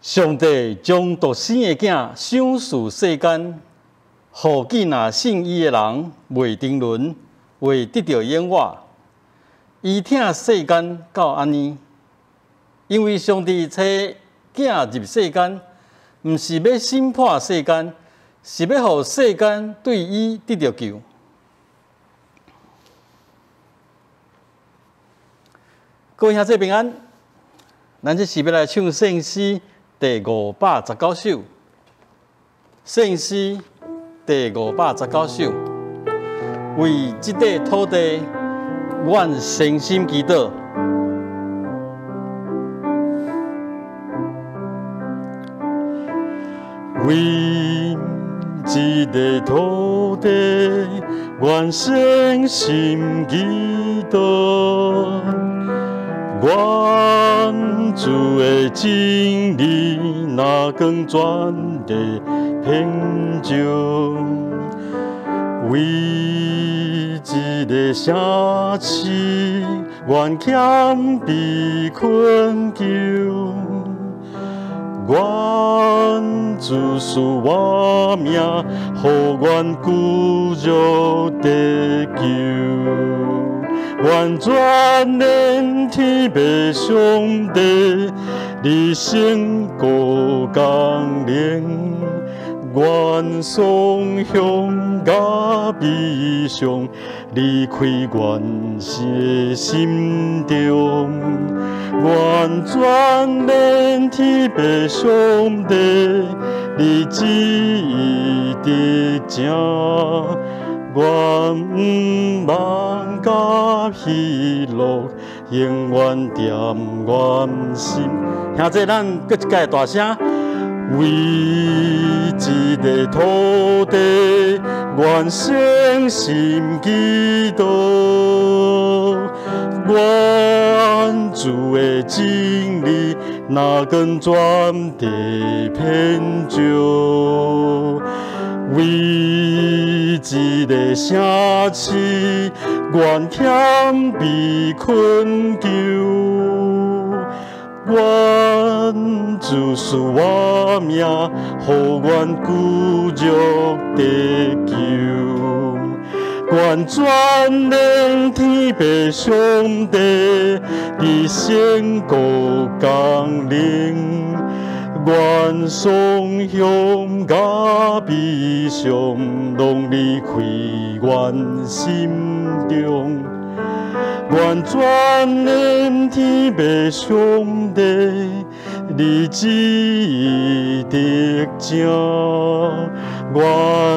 上帝将独生的囝赏赐世间，互囡仔信伊的人袂沉沦，会得到永活。伊疼世间到安尼，因为上帝找囝入世间，毋是要审判世间，是要互世间对伊得到救。各位兄弟平安，咱这是要来唱圣诗第519首。圣诗第519首，为这块土地，阮诚心祈祷。为这块土地，阮诚心祈祷。愿主的真理，哪更传递偏重？为这个城市，愿谦卑困求。愿主赐我命，互阮骨肉得救。愿全能天父上帝，你成果降临。愿颂香甲悲伤，离开原始的心中。愿全能天父上帝，你旨意得正。愿毋忘甲喜乐，永远踮阮心。兄弟，咱搁一届大声，为这个土地，愿诚心祈祷。愿主的真理，哪更传递偏重？为这个城市，愿谦卑困求。愿主赐我命，互阮骨肉得救。愿全能天父上帝，你成果降临。愿颂香甲悲伤，拢离开阮心中。愿全能天父上帝，你旨意得正。愿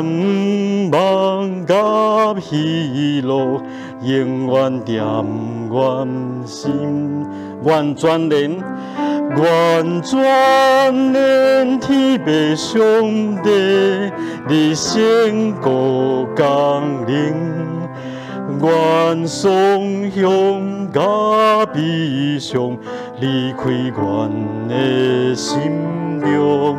毋忘甲喜乐，永远踮阮心。愿全能。愿全能天父上帝，你成果降临。愿颂香甲悲伤，离开阮的心中。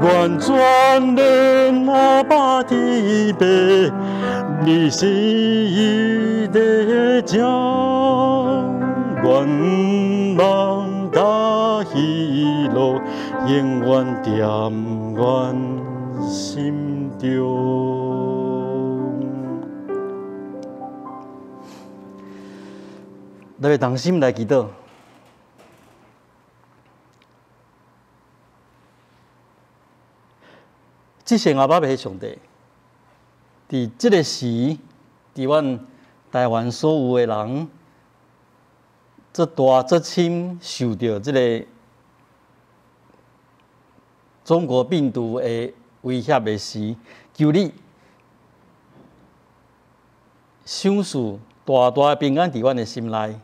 愿全能阿爸天父，你是伊的正。愿毋忘甲喜乐，永远踮阮心中。咱要同心来祈祷。这些阿爸爸上帝，伫这个时，伫阮台湾所有的人，这大这深受到这个中国病毒的威胁的时，求你赏赐大大的平安伫阮的心内。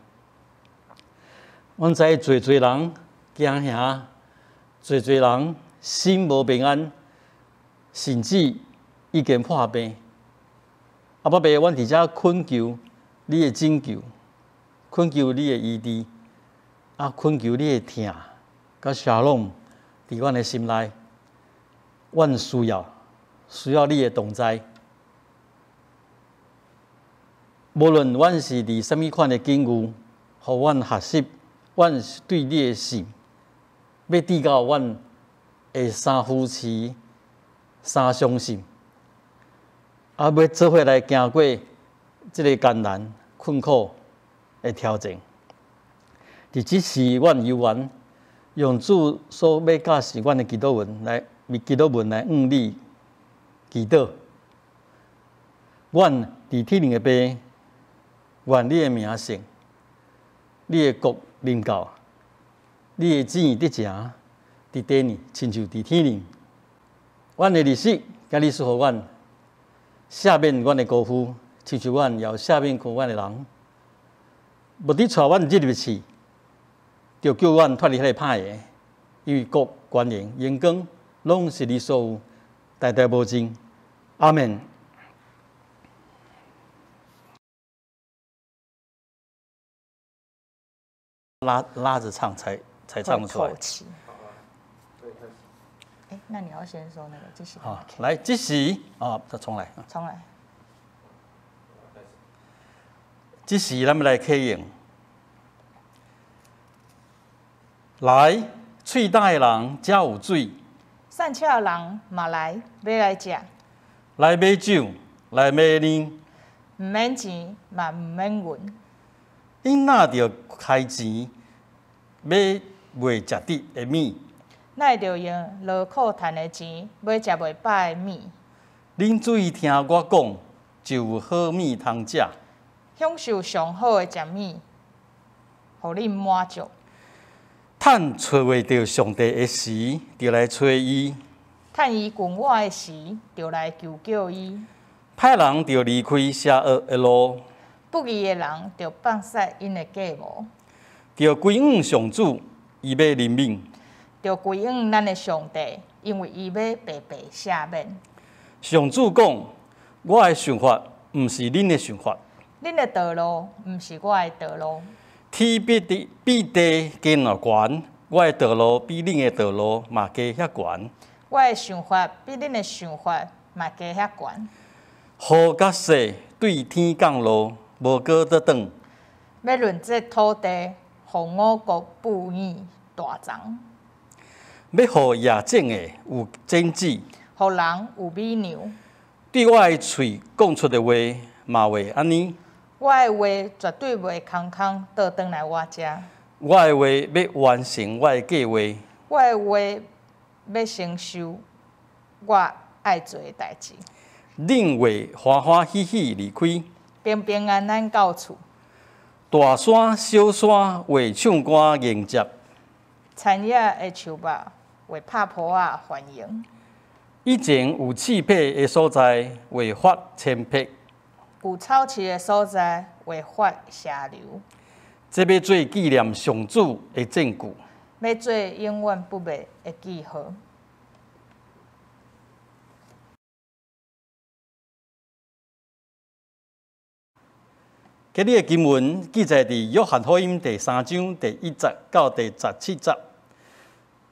阮知侪人惊吓，侪人心无平安，甚至已经破病。阿爸爸，阮伫遮恳求你的拯救。恳求你的医治，恳求你的疼，甲消融伫阮的心内。阮需要你的同在。无论阮是伫什么款的境遇，互阮学习，阮对你的信，要抵到阮的三夫妻、三相信，要做伙来行过即个艰难困苦的挑战。伫即时，阮犹原用主所要教示阮的祈祷文来向你祈祷。阮伫天灵的爸，愿你的名圣，你的国临到，你的旨意得成，伫地呢，亲像伫天灵。阮的历史，甲你赐予阮赦免阮的辜负，亲像阮也赦免过阮的人。无伫带阮入去，就叫阮脱离迄个歹个，因为国、权力、荣光，拢是你所有，代代无尽。阿门。拉着唱才唱得出来。哎，那你要先说那个即时。好，来即时啊，再重来。重来。即时咱们来启用。来，喙大的人才有水。善巧的人嘛来买来食。来买酒，来买奶。毋免钱，嘛毋免银。因若着开钱，买袂食得的米。咱着用劳苦赚的钱，买食袂饱的米。恁注意听我讲，就有好米通食。享受上好的食米，互恁满足。趁找袂到上帝的时，就来找伊；趁伊困我的时，就来求救伊。歹人就离开邪恶的路，不义的人就放弃因的计谋，就归向上主，伊要怜悯。就归向咱的上帝，因为伊要白白赦免。上主讲：我的想法毋是恁的想法，恁的道路毋是我的道路。天比地加偌悬，我的道路比恁的道路嘛加遐悬。我的想法比恁的想法嘛加遐悬。雨甲雪对天降落，无过得转。要论这土地，互五国不义大长。要互野种的有剪子，互人有美牛。对我的喙讲出的话，嘛会安尼。我的话绝对袂空空倒转来我遮。我的话要完成我的计划。我的话要成就我爱做的代志。恁会欢欢喜喜离开，平平安安到厝。大山小山会唱歌迎接，田野的树木会拍坡啊欢迎。以前有刺皮的所在会发千匹，有草市的所在会发蛇流。这要做纪念上主的证据，要做永远不灭的记号。今日的经文记载伫约翰福音第3章第1节到第17节。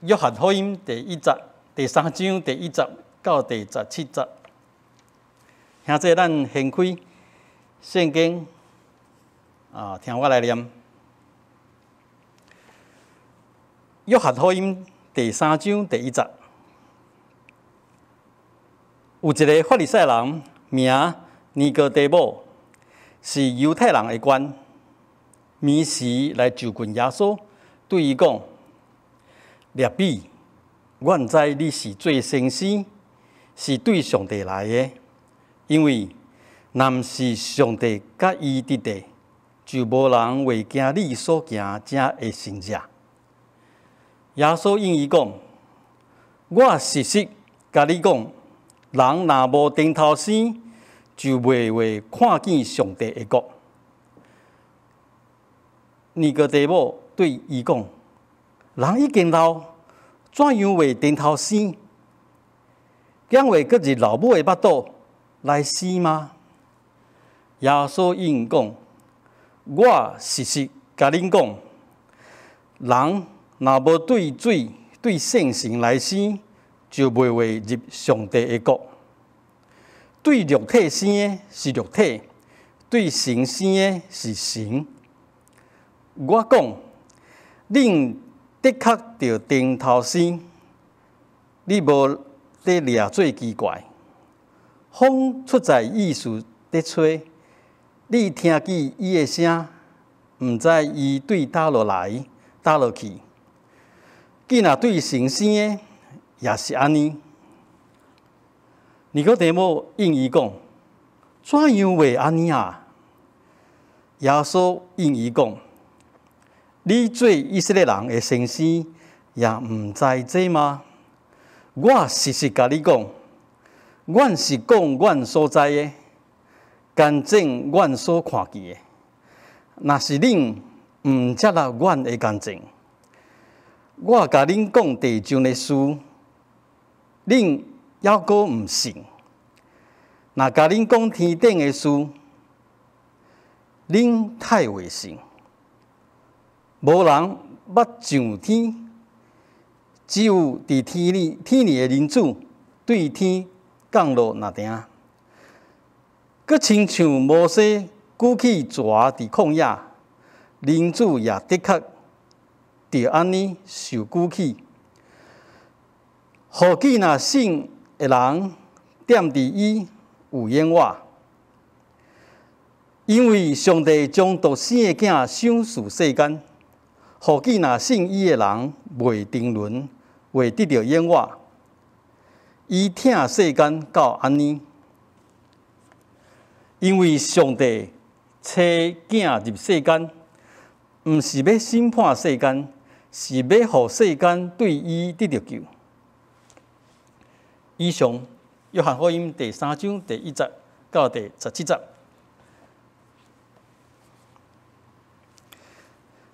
约翰福音第3章第1节到第17节。现在咱掀开圣经听我来念。约翰福音第3章第1节，有一个法利赛人名尼哥底母。是犹太人的官，眠时来就近耶稣，对伊讲：“列比，我知你是做先师，是对上帝来的，因为若毋是上帝甲伊伫地，就无人会行你所行才会成者。”耶稣应伊讲：“我实实甲你讲，人若无顶头生，就袂会看见上帝的国。”尼哥底母对伊讲：“人已经老，怎样会顶头生？竟会搁入老母的腹肚来生吗？”耶稣应讲：“我实实甲恁讲，人若无对水对圣神来生，就袂会入上帝的国。对肉体生的是肉体，对神生的是神。我讲，恁的确着顶头生，你无得掠做奇怪。风出在意思伫吹，你听见伊的声，毋知伊对倒落来，倒落去。既若对成生的，也是安尼。尼哥底母应伊讲：怎样会安尼啊？耶稣应伊讲：你做以色列人的先生，也毋知这吗？我实实甲你讲，阮是讲阮所知的，干证阮所看见的。若是恁毋接纳阮的干证，我甲恁讲地上的事，恁犹阁毋信；若甲恁讲天顶的事，恁太袂信。无人捌上天，只有伫天里的人子对天降落那顶。佮亲像摩西举起蛇伫旷野，人子也的确着安尼受举起。何其若信的人踮伫伊有永活，因为上帝将独生的囝赏赐世间。何其若信伊的人袂沉沦，袂得到永活，伊疼世间到安尼。因为上帝找囝入世间，毋是要审判世间，是要互世间对伊得到救。以上，约翰福音第3章第1节到第17节。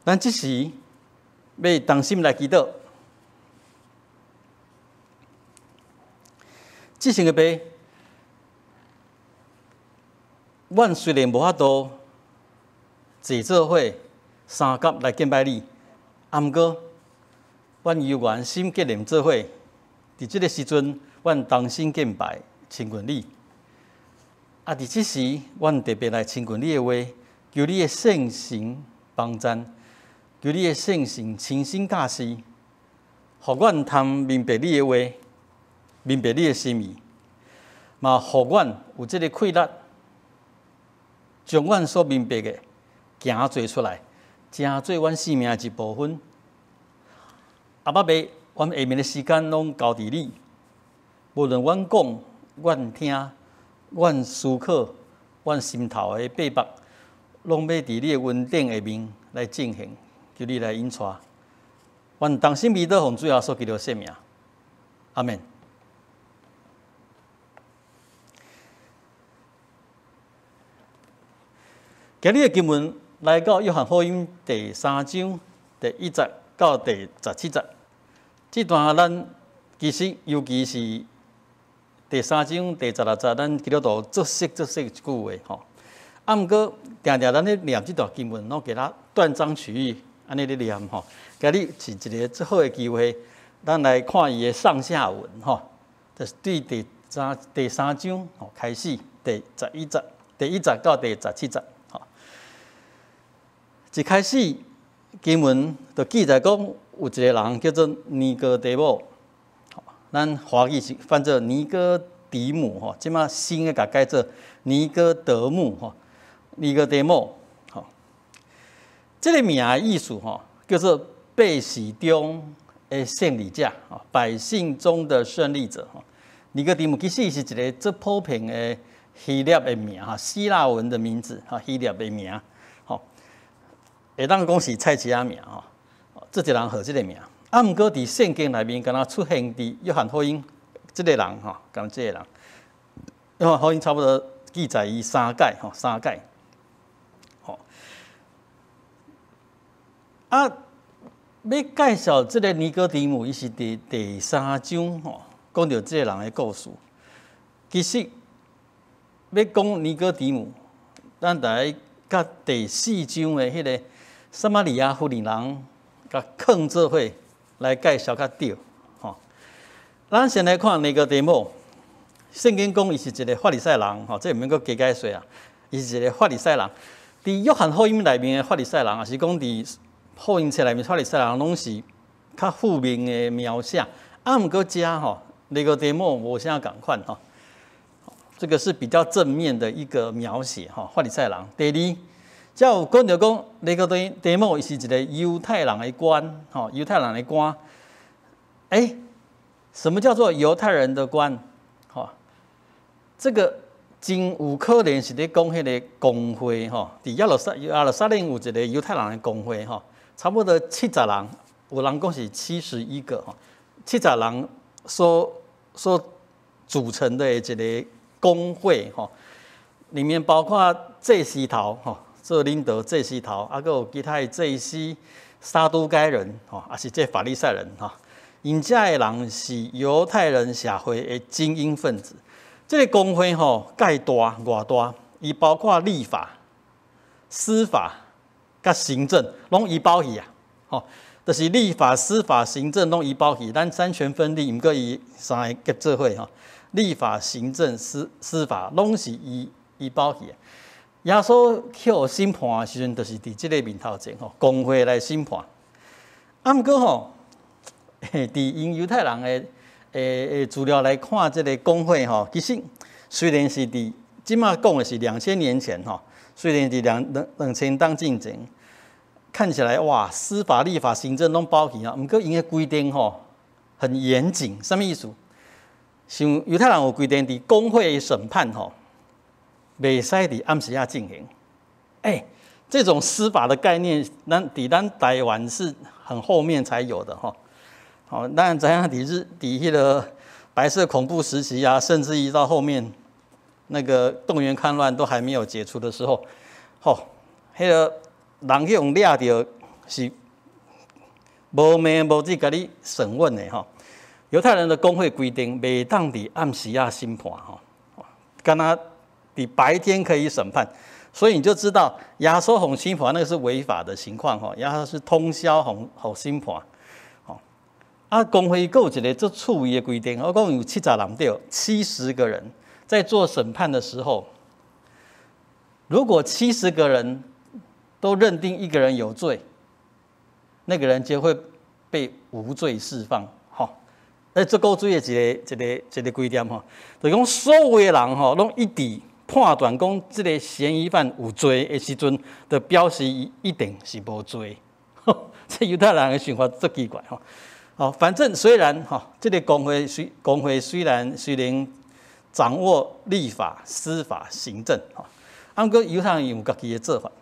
咱即时要同心来祈祷。即成个爸，阮虽然无法度坐做伙三甲来敬拜你，毋过阮有愿心结连做伙，伫即个时阵，阮同心敬拜亲近你。啊，伫即时，阮特别来亲近你的话，求你的圣神帮赞。求你的圣神亲身教示，互阮通明白你的话，明白你的心意，嘛互阮有这个气力，将阮所明白的行做出来，成做阮生命一部分。阿爸爸，阮下面的时间拢交伫你，无论阮讲、阮听、阮思考、阮心头的八百，拢要伫你的稳定下面来进行。求你来引带，愿同心祈祷，奉主耶稣基督圣名，阿门。今日的经文来到约翰福音第3章第1节到第17节，这段咱其实尤其是第3章第16节，咱基督徒作息一句话吼。啊，毋过常常咱咧念这段经文，拢给它断章取义。安尼咧念吼，今日是一个最好的机会，咱来看伊的上下文吼。就是对第3章吼开始，第1节到第17节吼。一开始经文就记载讲，有一个人叫做尼哥底母，咱华语是翻作尼哥底母吼，即马新的甲改做尼哥德母吼，尼哥底母。这个名的意思吼，叫做百姓中的胜利者，百姓中的胜利者。尼哥底母其实是一个最普遍的希腊的名，希腊文的名字，希腊的名，会当讲是菜市仔名，这一个人号这个名。啊，毋过伫圣经内面，敢若出现伫约翰福音，这个人敢这个人，约翰福音差不多记载伊3届，3届。啊，要介绍这个尼哥底母，伊是第3章讲到这个人的故事。其实要讲尼哥底母，咱来甲第4章的迄个撒玛利亚妇人人甲放做伙来介绍较对吼。咱先来看尼哥底母，圣经讲伊是一个法利赛人这毋免阁加解说啊，伊是一个法利赛人。伫约翰福音内面的法利赛人，也是讲伫福音册内面法利赛人拢是较负面的描写。啊，毋过加吼，尼哥底母无啥共款吼。这个是比较正面的一个描写哈，法利赛人。第二，才有讲到讲尼哥底母是一个犹太人的官，哈，犹太人的官。什么叫做犹太人的官？哈，这个真有可能是咧讲迄个公会哈，伫亚罗撒冷有一个犹太人的公会哈，差不多70人，有人讲是71个哈，70人所组成的一个公会哈，里面包括祭司头哈，做领导祭司头，啊，还有其他的祭司、撒都该人哈，也是这法利赛人哈。因遮的人是犹太人社会的精英分子。这个公会吼，介大偌大，伊包括立法、司法、甲行政，拢伊包去啊。吼，就是立法、司法、行政拢伊包去，咱三权分立，毋过伊三个结做伙吼。立法、行政、司法拢是伊包去的。耶稣去互审判的时阵，就是伫即个面头前吼，公会来审判。啊，毋过吼。伫因犹太人的资料来看，这个公会吼，其实虽然是伫即马讲的是2000年前吼，虽然是2000当进前，看起来哇，司法、立法、行政拢包起啊，毋过因的规定吼很严谨，什么意思？像犹太人有规定，伫公会的审判吼，袂使伫暗时仔进行。这种司法的概念，咱台湾是很后面才有的吼。好，当然，怎样抵迄个白色恐怖时期啊，甚至于到后面那个动员戡乱都还没有解除的时候，迄个人去用抓到是无命无质甲你审问的吼。犹太人的公会规定，袂当伫暗时啊审判吼，敢若伫白天可以审判，所以你就知道亚洲红审判那个是违法的情况吼，亚洲是通宵红审判。啊，公会还有一个做处理的规定，我讲有70人对，70个人在做审判的时候，如果70个人都认定一个人有罪，那个人就会被无罪释放。这够注意的一个规定吼，就讲所有的人吼，拢一直判断讲这个嫌疑犯有罪的时阵，就表示伊一定是无罪。这犹太人的想法足奇怪吼。反正虽然这个公会虽然掌握立法、司法、行政，不过犹太人有家己的做法。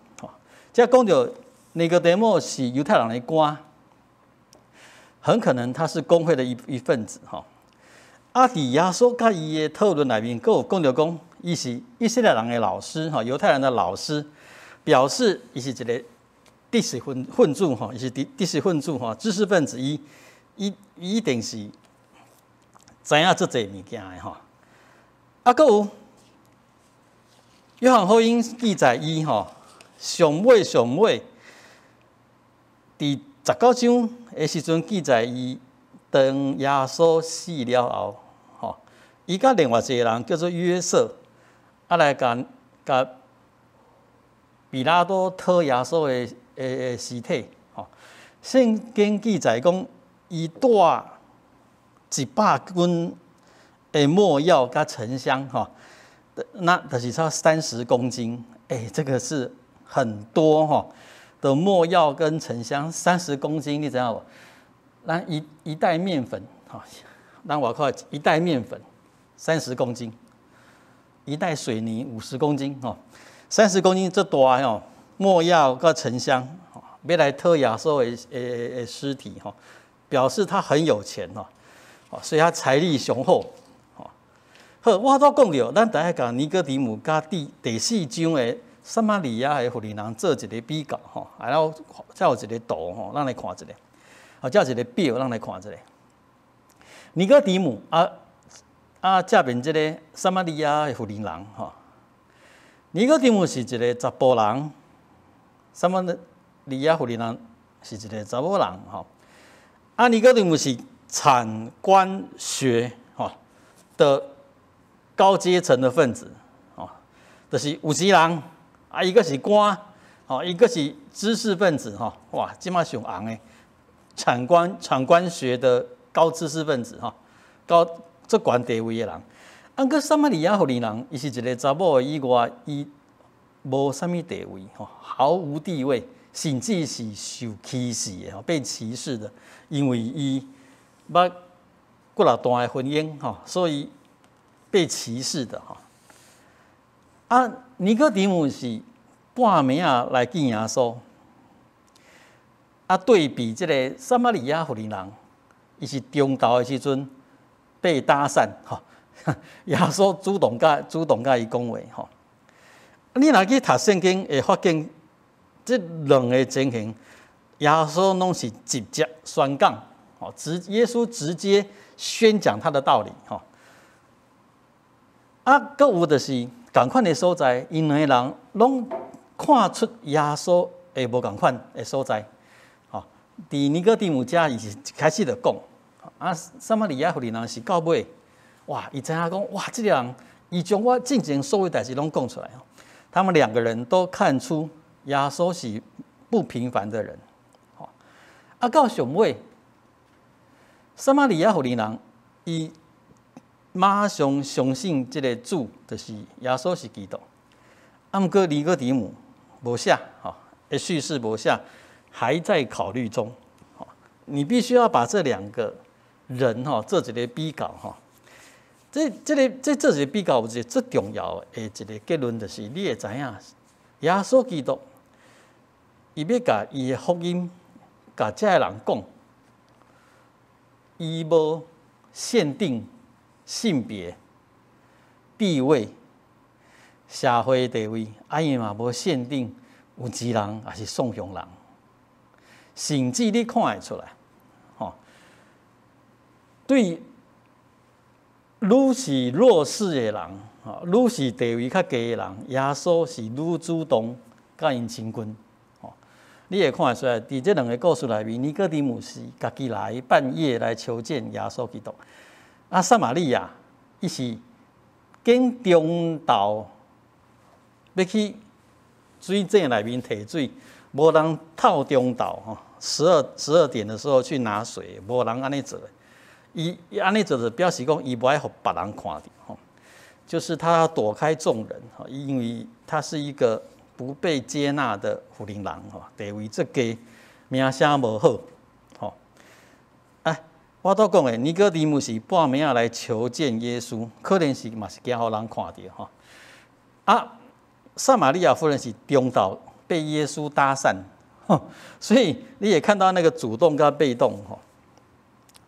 即讲到尼哥底母是犹太人的官，很可能他是公会的一份子。伫耶稣甲伊的讨论内面，佫有讲到讲，伊是以色列人的老师，犹太人的老师，表示伊是一个知识分子，伊是知识分子，知识分子伊一定是知影这侪物件的吼。佫有约翰福音记载伊上尾伫19章的时阵记载伊当耶稣死了后，伊甲另外一个人叫做约瑟，来甲比拉多讨耶稣的尸体。圣经记载讲。伊带100斤的没药加沉香那就是差30公斤。这个是很多的没药跟沉香，30公斤，你知道无？咱一袋面粉咱外口一袋面粉30公斤，一袋水泥50公斤30公斤这大没药跟沉香，要来讨耶稣的尸体表示他很有钱所以他财力雄厚。好，我都讲到，咱大家甲尼哥底母甲第4章的撒玛利亚的妇女人做一个比较然后才有一个图咱来看一下，才有一个表咱来看一下。尼哥底母这边这个撒玛利亚的妇女人尼哥底母是一个查甫人，撒玛利亚妇女人是一个查某人尼哥底母是产官学的高阶层的分子就是有钱人一个是官一个是知识分子哇，即马上红的产官学的高知识分子哈，高最高地位的人。啊，个撒玛利亚妇人，伊是一个查某以外，伊无啥物地位吼，毫无地位，甚至是受歧视的，被歧视的，因为伊捌过了段的婚姻吼，所以被歧视的吼。啊，尼哥底母是半暝啊来见耶稣，啊对比这个撒玛利亚妇人，伊是中昼的时阵被搭讪吼，耶稣主动甲伊讲话吼。你若去读圣经，会发现这两个情形，耶稣拢是直接宣讲，吼，耶稣直接宣讲他的道理吼。啊，搁有就是同款的所在，因两个人拢看出耶稣会无同款的所在，吼。伫尼哥底母家，伊是开始就讲，啊，撒玛利亚妇人是到尾，哇，伊知影讲，哇，这个人伊将我进前所有代志拢讲出来。他们两个人都看出耶稣是不平凡的人，啊，到上尾，撒玛利亚妇人伊马上相信这个主就是耶稣是基督。啊，不过尼哥底母无写，的叙事无写，还在考虑中。你必须要把这两个人做一个比较哈。这一个比较有一个最重要的一个结论，就是你会知影，耶稣基督，伊要甲伊的福音，甲这个人讲，伊无限定性别、地位、社会地位，伊嘛无限定有钱人还是送穷人，甚至你看会出来，对。愈是弱势的人，愈是地位较低的人，耶稣是愈主动甲因亲近。你会看得出来，伫这两个故事内面，尼哥底母是家己来半夜来求见耶稣基督，啊，撒玛利亚伊是经中昼要去水井内面提水，无人透中昼12点的时候去拿水，无人安尼做。伊安尼就是表示讲，伊不爱互别人看到，就是他要躲开众人，因为他是一个不被接纳的妇人，地位这低，名声无好，我都讲诶，尼哥底母是半暝来求见耶稣，可能是嘛是惊互人看到，啊，撒玛利亚夫人是中昼被耶稣搭讪，所以你也看到那个主动跟被动，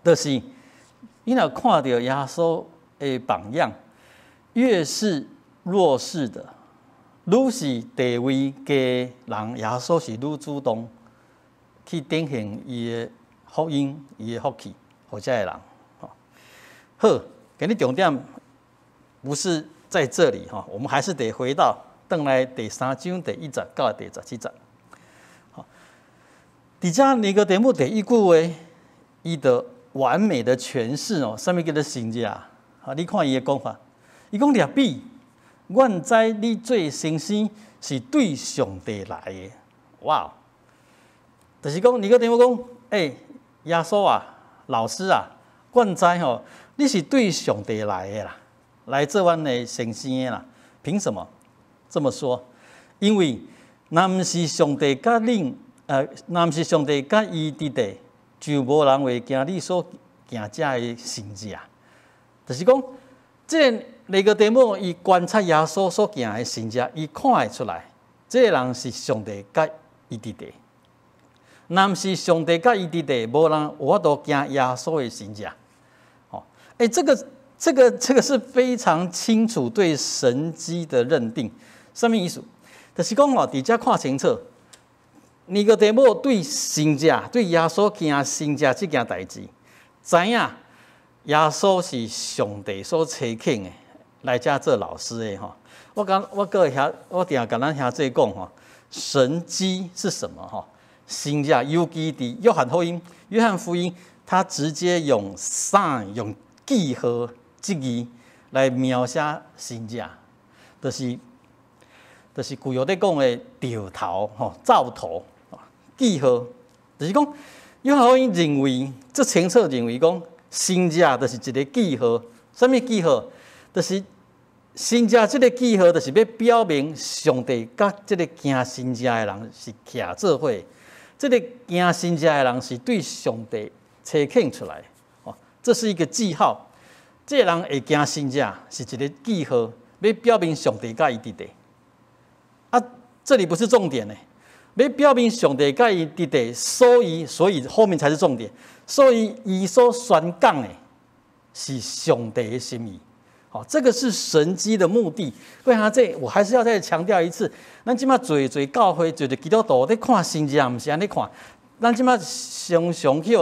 就是。你若看到耶稣的榜样，越是弱势的，愈是地位低人，耶稣是愈主动去展现伊的福音、伊的福气，互遮个人。好，今日重点不是在这里哈，我们还是得回到转来第3章第1节到第17节。伫遮尼哥底母第一句话，伊的。完美的诠释什么叫做信者？你看伊的讲法，伊讲rab比，阮知你做先生是对上帝来的，哇！就是讲，尼哥底母讲，耶稣啊，老师啊，阮知你是对上帝来的啦，来做阮的先生的啦。凭什么这么说？因为若毋是上帝甲恁，若毋是上帝甲伊伫地。就无人会行你所行遮的神迹，就是讲，这尼哥底母伊观察耶稣所行的神迹，伊看会出来，这个人是上帝甲伊伫地。若毋是上帝甲伊伫地，无人有法度行耶稣的神迹。这个是非常清楚对神迹的认定。什么意思？就是讲伫遮看清楚。尼哥底母对神迹、对耶稣行神迹这件代志，知影耶稣是上帝所差遣的，来遮做老师的吼。我定甲咱兄弟讲神迹是什么吼？神迹尤其伫约翰福音，他直接用 sign 用记号这字来描写神迹，就是旧约咧讲的兆头吼，兆头。记号就是讲，约翰福音认为，这清楚认为讲，新约就是一个记号，什么记号？就是新约这个记号，就是要表明上帝甲这个行新约的人是徛做伙。这个行新约的人是对上帝呈现出来，这是一个记号。这个人会行新约是一个记号，要表明上帝甲伊伫地。啊，这里不是重点呢，要表明上帝甲伊伫地，所以后面才是重点。所以伊所宣讲的是上帝的心意。这个是神迹的目的。为啥这？我还是要再强调一次，咱即马做教会，做基督徒在看新约，不是安尼看。咱即马常常去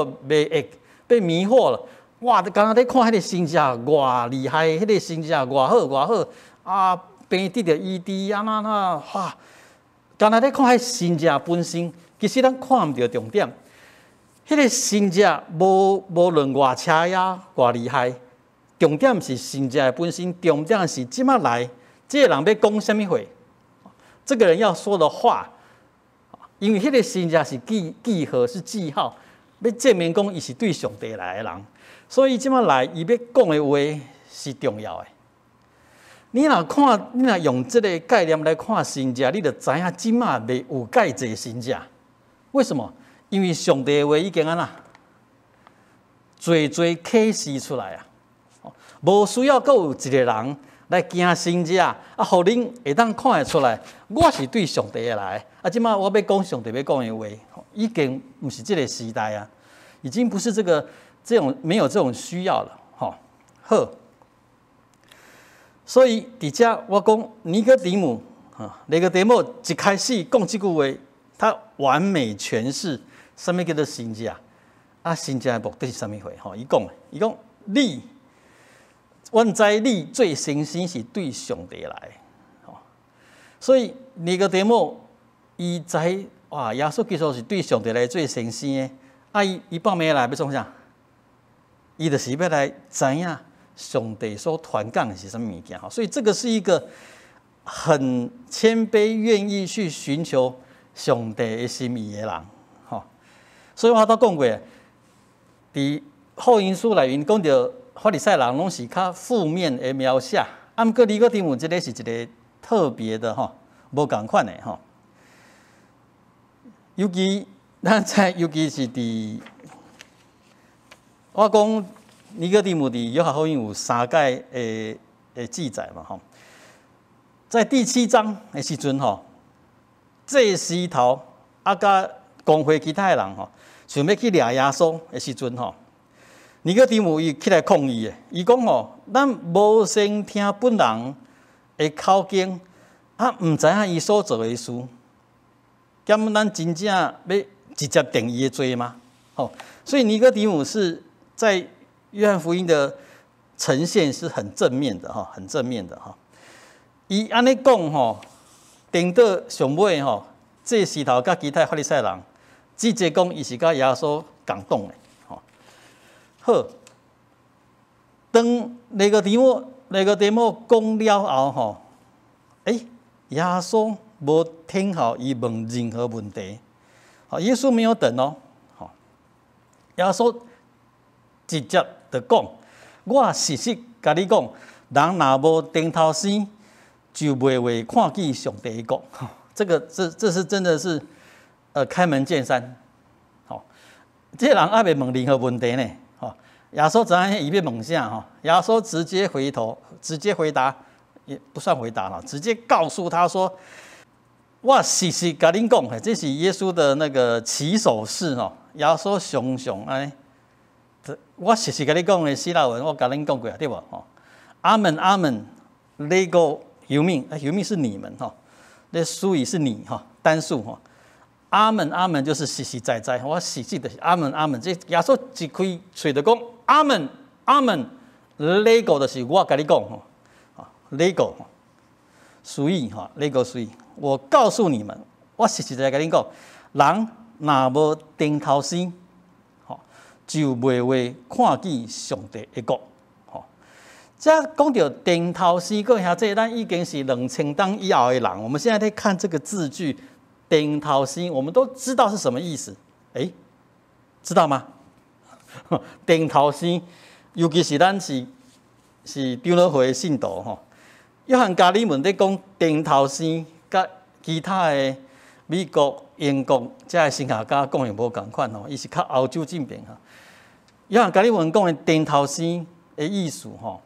被迷惑了。哇！刚刚在看迄个新约，偌厉害，迄个新约偌好啊！病得着医治啊哇！刚才在看迄新约本身，其实咱看唔到重点。迄个新约无论偌车呀，偌厉害。重点是新约本身，重点是即马来，这个人要讲什么话？这个人要说的话，因为迄个新约是记号，是记号，要证明讲伊是对上帝来的人，所以即马来伊要讲的话是重要的。你若用这个概念来看新约，你就知影即马未有介济新约。为什么？因为上帝的话已经安那，最启示出来啊。无需要阁有一个人来行新约啊，互恁会当看得出来，我是对上帝的来。即马我要讲上帝要讲的话，已经不是这个时代啊，已经不是这种没有这种需要了。好，所以伫遮我讲尼哥底母一开始讲这句话，他完美诠释什么叫做新约啊？新约的目的是什么话？伊讲你。阮知你做先生是对上帝来，所以尼哥底母伊知哇，耶稣基督是对上帝来做先生的，伊报名来要创啥？伊就是要来知影上帝所传讲的是什么物件。所以这个是一个很谦卑、愿意去寻求上帝的心意的人。所以我都讲过，伫福音书内面讲到。法利赛人拢是较负面的描写，毋过尼哥底母这个是一个特别的无共款的尤其是伫我讲尼哥底母伫约翰福音有3解的记载嘛在第7章的时阵这时头甲公会其他的人想要去掠耶稣的时阵尼哥底母伊起来抗议的，伊讲咱无先听本人的口经，毋知影伊所做的事，咁咱真正要直接定伊的罪吗？所以尼哥底母是在约翰福音的呈现是很正面的很正面的伊安尼讲顶到上尾这时头甲其他法利赛人，直接讲伊是甲耶稣共党的。好，当尼哥底母讲了后耶稣无听候伊问任何问题，耶稣没有等耶稣直接就讲，我实甲你讲，人若无顶头生，就袂会看见上帝的国。这是真的是开门见山。这人还袂问任何问题呢。耶稣知影伊要问啥耶稣直接回答，也不算回答了，直接告诉他说：“我实甲恁讲，这是耶稣的那个起手式耶稣常安尼，我实甲你讲的希腊文，我甲恁讲过对无阿门阿门 ，lego 由命是你们那属语是你单数阿门阿门就是实实在在，我实际的阿门阿门，这耶稣一开嘴就讲。”阿门，阿门。lego 就是我跟你讲，lego 属意，lego 属意。我告诉你们，我实实在在跟你讲，人若无顶头生，就袂会看见上帝的国。这讲到顶头生，各位兄弟，咱已经是2000年以后的人，我们现在在看这个字句，顶头生，我们都知道是什么意思。知道吗？顶头生，尤其是咱是长老会的信徒吼。约翰加里文在讲顶头生，甲其他的美国、英国遮的神学家讲的无共款吼，伊是较欧洲进边哈。约翰加里文讲的顶头生的意思吼，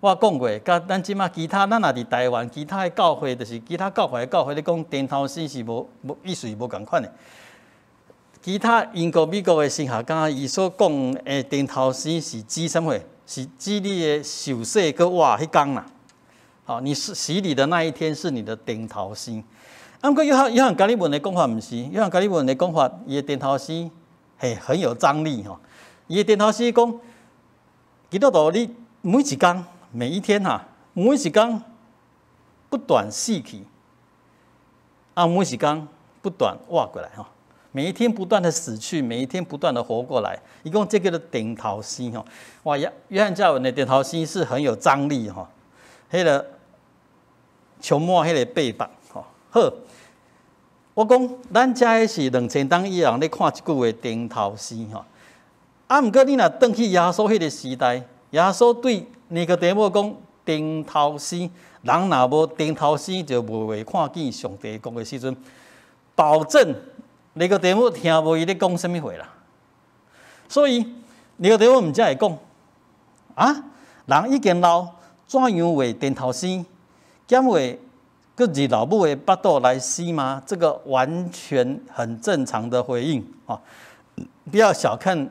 我讲过，甲咱即马其他咱也伫台湾，其他的教会就是其他教会的教会咧讲顶头生是无意思无共款的。其他英国、美国的神学家，伊所讲的顶头生是指什么？是指你的受洗搁活迄天啦。好，你洗礼的那一天是你的顶头生。不过约翰加里文的讲法毋是，约翰加里文的讲法，伊的顶头生嘿很有张力吼。伊的顶头生讲，基督徒你每一天、每一天哈，每一天不断死去，每一天不断活过来哈。每一天不断的死去，每一天不断的活过来，伊讲这个的顶头生吼，哇！约翰加文的顶头生是很有张力吼，迄个充满迄个背板吼。好，我讲咱遮的是2000当以后咧看一句话顶头生吼，毋过你若转去耶稣迄个时代，耶稣对尼哥底母讲顶头生，人若无顶头生就无会看见上帝国的时阵，保证。尼哥底母听无伊咧讲什么话啦，所以尼哥底母毋才会讲人已经老，怎样会顶头生？减会搁入老母的腹肚来死吗？这个完全很正常的回应啊！不要小看，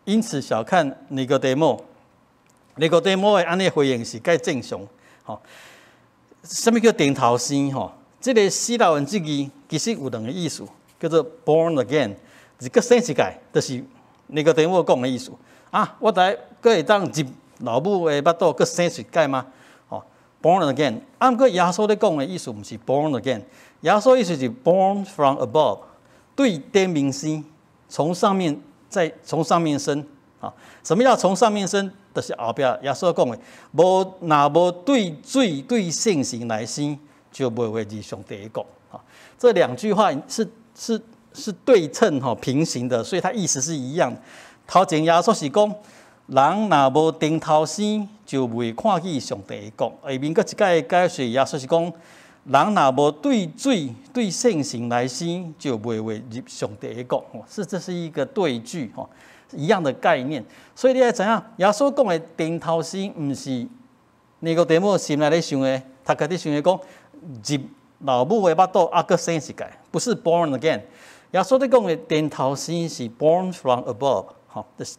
因此小看尼哥底母。尼哥底母的安尼回应是介正常。吼，什么叫顶头生？吼，这个希腊文字义其实有两个意思。叫做 born again， 是搁生一届，就是尼哥底母讲的意思我在搁会当入老母的腹肚，搁生一届吗？born again。不过耶稣咧讲的意思毋是 born again， 耶稣意思是 born from above， 对天明生，从上面从上面生什么叫从上面生？就是后壁耶稣讲的，若无对水对圣神来生，就不会入上帝的国这两句话是对称平行的，所以它意思是一样。头前耶稣是讲，人若无顶头生，就未看见上帝的国。下面搁一解解释，耶稣是讲，人若无对水对圣神来生，就未会入上帝的国。这是一个对句一样的概念。所以你要知影，耶稣讲的顶头生，毋是尼哥底母心内咧想的，他家己想的讲入老母的腹肚搁生一届，不是 born again。耶稣在讲的顶头生是 born from above， 就是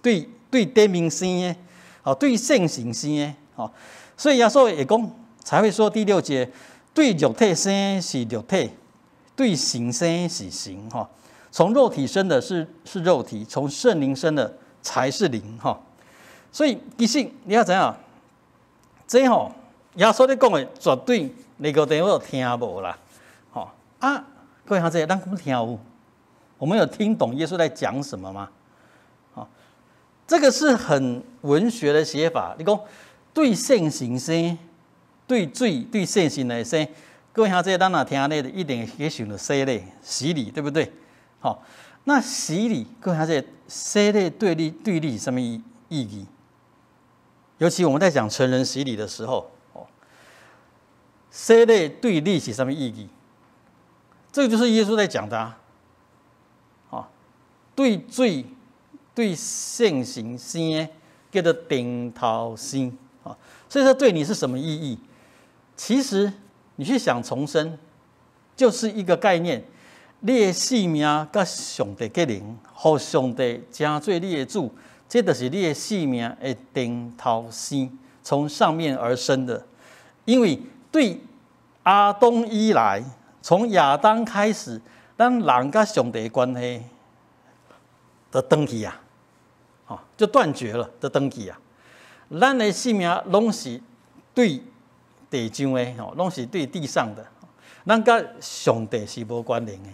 对天明生的，对圣神生的，所以耶稣也讲才会说第6节，对肉体生是肉体，对神生是神，从肉体生的是肉体，从圣灵生的才是灵，所以其实你要知影，这耶稣在讲的绝对。尼哥底母听无啦，各位兄弟，咱讲听有，我们有听懂耶稣在讲什么吗？这个是很文学的写法。你讲对圣神生，对水对圣神来生，各位兄弟，咱若听咧，一定会想到洗礼，洗礼对不对？那洗礼，各位兄弟，洗礼对立什么意义？尤其我们在讲成人洗礼的时候。洗礼对立是什么意义？这个就是耶稣在讲的对水对圣神生的叫做顶头生所以说对你是什么意义？其实你去想重生，就是一个概念，你的性命甲上帝结连，互上帝成做你的主，这就是你的性命的顶头生，从上面而生的，因为。对亚当以来，从亚当开始，咱人甲上帝的关系就断去就断绝了，就断去咱的性命拢是对地上的，拢是对地上的，咱甲上帝是无关联的。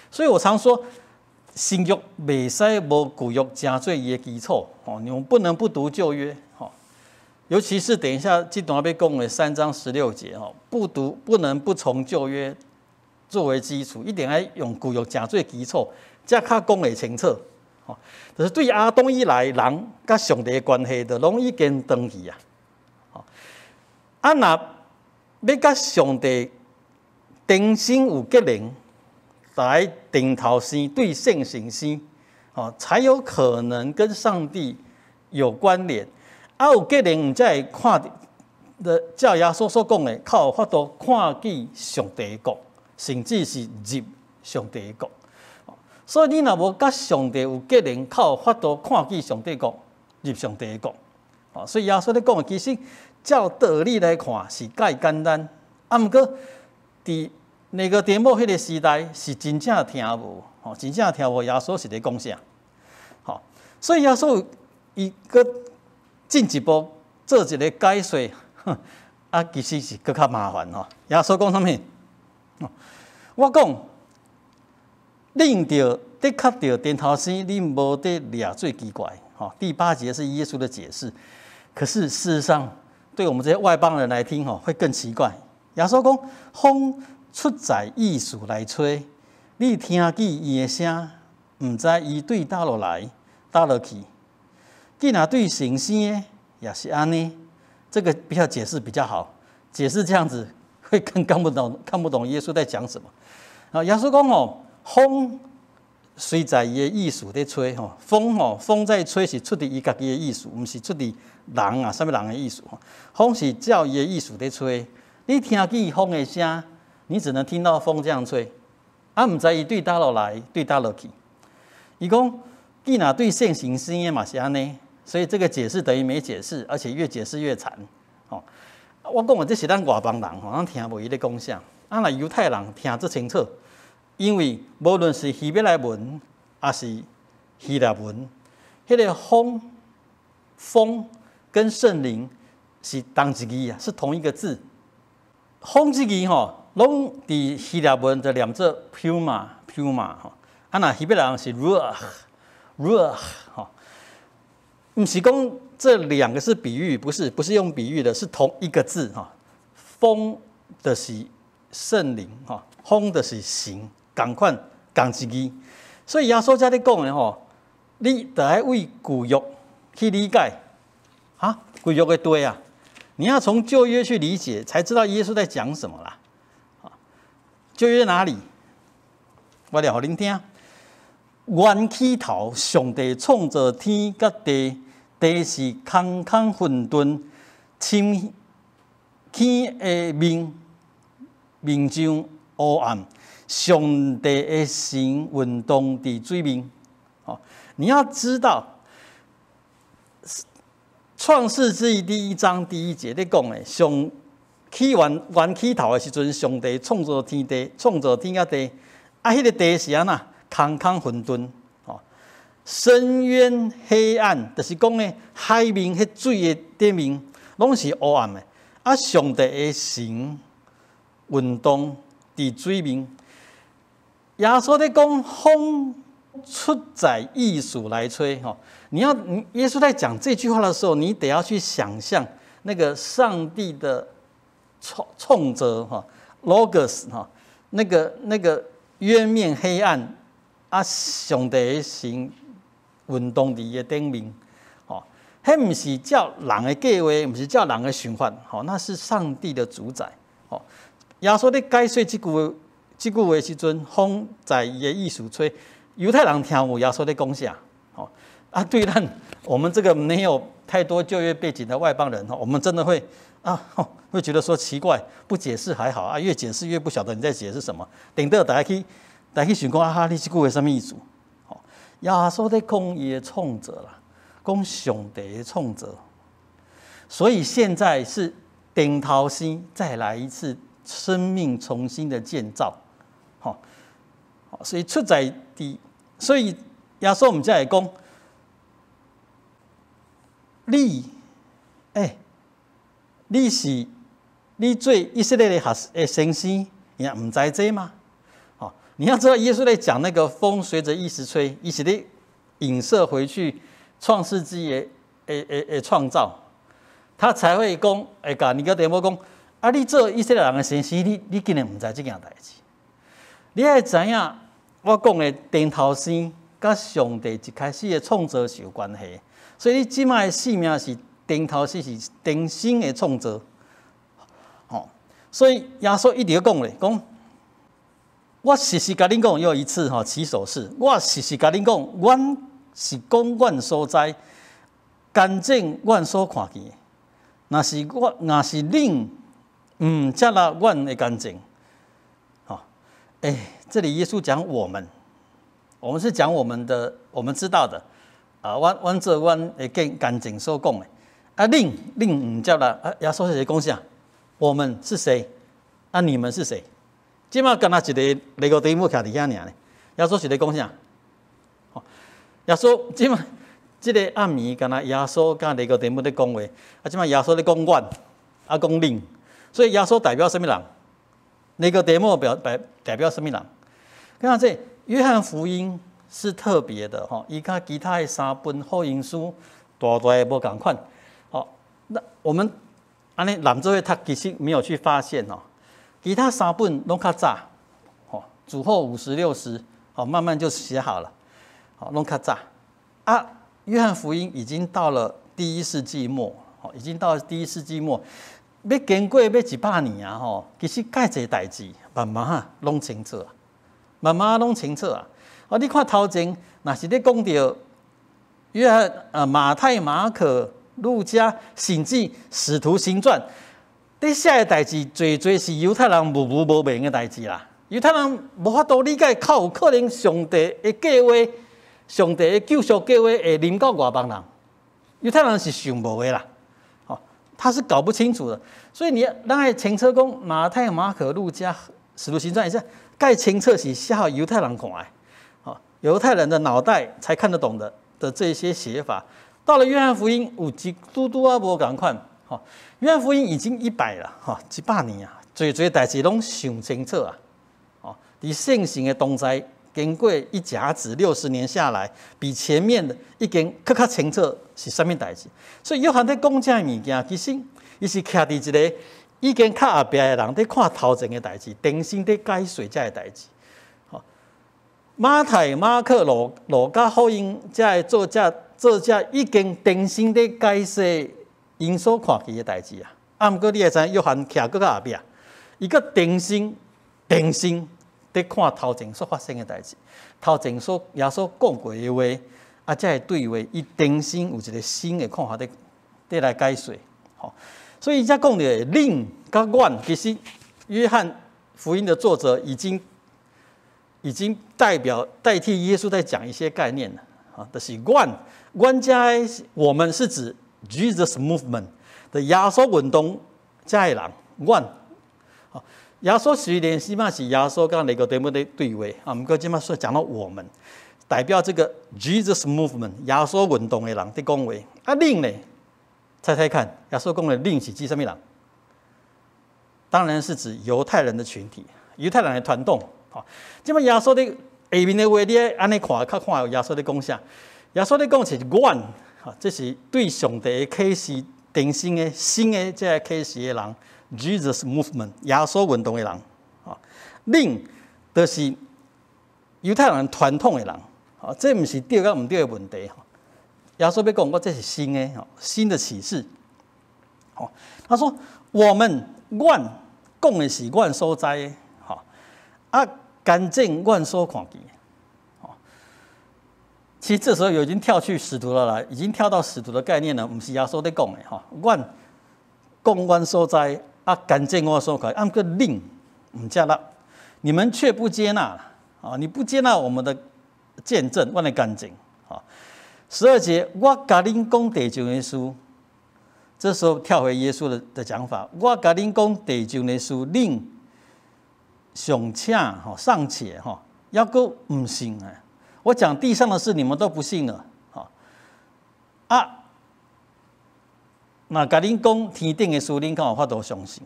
所以我常说，新约袂使无旧约成做伊的基础你们不能不读旧约尤其是等一下这段要讲的3章16节不能不从旧约作为基础，一定要用旧约成做基础，才较讲会清楚。吼，就是对亚当以来人甲上帝的关系，就拢已经断去啊。吼，啊，若要甲上帝真心有结连，来顶头生对圣行生，哦，才有可能跟上帝有关联。啊，有结连，才会看的，照耶稣所讲的，较有法度看见上帝的国，甚至是入上帝的国。所以你若无甲上帝有结连，较有法度看见上帝的国，入上帝的国。哦，所以耶稣咧讲的，其实照道理来看是介简单，啊，毋过伫那个颠簸迄个时代是真正听无，吼，真正听无耶稣是咧讲啥，吼，所以耶稣伊搁进一步做一个解说，啊，其实是搁较麻烦吼。耶稣讲啥物？我讲，你用着的确着点头生，你无得俩最奇怪，吼。第8节是耶稣的解释，可是事实上，对我们这些外邦人来听，吼，会更奇怪。耶稣讲，风出在意思来吹，你听见伊的声，毋知伊对倒落来，倒落去。既然对行生的也是安尼，这个比较解释比较好。解释这样子会更看不懂耶稣在讲什么。啊，耶稣讲哦，风随在伊的意思在吹吼，风在吹是出伫伊家己的意思，毋是出伫人啊，什么人的意思吼。风是照伊的意思在吹，你听见风的声，你只能听到风这样吹，啊，毋知伊对倒落来，对倒落去。伊讲，既然对现行生的嘛是安尼。所以这个解释等于没解释，而且越解释越惨。哦，我讲的这是咱外邦人吼，咱听无伊咧讲啥。啊，若犹太人听得清楚，因为无论是希伯来文还是希腊文，迄个风跟圣灵是同一字啊，是同一个字。风这字吼，拢伫希腊文就念做 pneuma 吼，啊，若希伯来人是 ruach 吼。不是讲这两个是比喻，不是用比喻的，是同一个字哈。风的是圣灵哈，风的是神，同款同一字。所以耶稣在咧讲的吼，你得要为古约去理解啊，古约的对啊，你要从旧约去理解，才知道耶稣在讲什么啦。旧约哪里？我来给您听。源起头，上帝创造天甲地。地是空空混沌，深天的面像黑暗，上帝的神运动伫水面。哦，你要知道，创世纪第1章第1节咧讲的，上起源起头的时阵，上帝创造天地，创造天甲地，啊，迄个地是安那空空混沌。深渊黑暗，就是讲呢，海面迄水的顶面，拢是黑暗的。啊，上帝的神运动伫水面。耶稣在讲风出在意思来吹吼。耶稣在讲这句话的时候，你得要去想象那个上帝的冲着哈 logos 哈，那个渊面黑暗啊，上帝的神。运动伫伊个顶面，吼，迄毋是照人的计划，毋是照人的想法，吼，那是上帝的主宰，吼。耶稣咧解说即句话时阵，风在伊的意思吹，犹太人听有耶稣咧讲啥，吼啊，对咱我们这个没有太多就业背景的外邦人，我们真的会会觉得说奇怪，不解释还好啊，越解释越不晓得你在解释什么，顶多大家去想讲啊，你即句话什么意思？耶稣在讲伊的创造啦，讲上帝的创造，所以现在是顶头生再来一次生命重新的建造，好，所以出在所以耶稣我们再来讲，你做以色列的先生，也唔知这吗？你要知道，耶稣在讲那个风随着意思吹，伊是咧影射回去创世纪的创造，他才会讲，甲尼哥底母讲，你做以色列人的先生，你竟然唔知这件代志，你要知影，我讲的顶头生，甲上帝一开始的创造是有关系。所以你即摆的性命是顶头生，是顶生的创造。所以耶稣一直讲咧，讲我实实甲恁讲，又一次起手式，我实实甲恁讲，阮是讲阮所在，干净阮所看见的。若是恁接纳阮的干净，这里耶稣讲我们是讲我们的，我们知道的阮做阮会干净所讲的。恁唔接纳，耶稣是谁讲啥？我们是谁？你们是谁？即马干那一个尼哥底母徛伫遐尔呢？耶稣是咧讲啥？耶稣即马即个暗暝，干那耶稣甲尼哥底母咧讲话，即马耶稣咧讲阮，讲恁，所以耶稣代表什么人？尼哥底母代表什么人？看这约翰福音是特别的伊甲其他的三本福音书大无共款。那我们安尼南州会他其实没有去发现其他三本拢较早主后50、60慢慢就写好了拢较早约翰福音已经到了第1世纪末已经到了第1世纪末，要经过要100年其实介侪代志慢慢拢清楚你看头前若是咧讲到约翰马太、马可、路加、信记、使徒行传，这写的代志，侪是犹太人无明的代志啦。犹太人无法度理解，靠有可能上帝的计划、上帝的救赎计划会临到外邦人。犹太人是想无的啦，他是搞不清楚的。所以咱爱清楚讲马太、马可、路加、使徒行传，是该清楚是写给犹太人看的，犹太人的脑袋才看得懂的这些写法。到了约翰福音，有一嘟嘟无共款。约翰福音已经100了，100年侪代志拢想清楚伫圣行的同在，经过一甲子60年下来，比前面的已经更较清楚是啥物代志。所以约翰在讲这物件，其实伊是徛伫一个已经较后壁的人在看头前的代志，重新在解说这的代志。马太、马可、路加福音这作者已经重新在解释因所看见的代志不过你会知约翰徛搁较后壁，伊搁重新在看头前所发生的代志，头前耶稣讲过的话，才会对话，伊重新有一个新的看法在来解说。所以才讲到恁甲阮，其实约翰福音的作者已经代替耶稣在讲一些概念了就是阮家我们是指 Jesus Movement 的耶稣运动家的人，阮耶稣虽然起码是耶稣跟尼哥底母的对话不过今嘛说讲到我们，代表这个 Jesus Movement 耶稣运动的人在讲话恁呢？猜看，耶稣讲的恁是指什么人？当然是指犹太人的群体，犹太人的团动。即摆耶稣的下面的话，你安尼看，较看耶稣的讲啥？耶稣的讲是阮，这是对上帝的启示，定新的这个启示的人 ，Jesus Movement 耶稣运动的人。恁就是犹太人传统的人。这不是对甲唔对的问题。耶稣要讲，我这是新的启示。他说我们阮讲的是阮所在的，干净阮所看见。其实这时候已经跳去使徒了，已经跳到使徒的概念了，不是耶稣在讲的阮讲阮所在，干净我所看见，个恁唔接纳，你们却不接纳你不接纳我们的见证，阮的干净12节，我甲恁讲地上的事，这时候跳回耶稣的讲法，我甲恁讲地上的事，恁尚且要搁唔信我讲地上的事，你们都不信了那甲恁讲天顶的事，恁敢有法度相信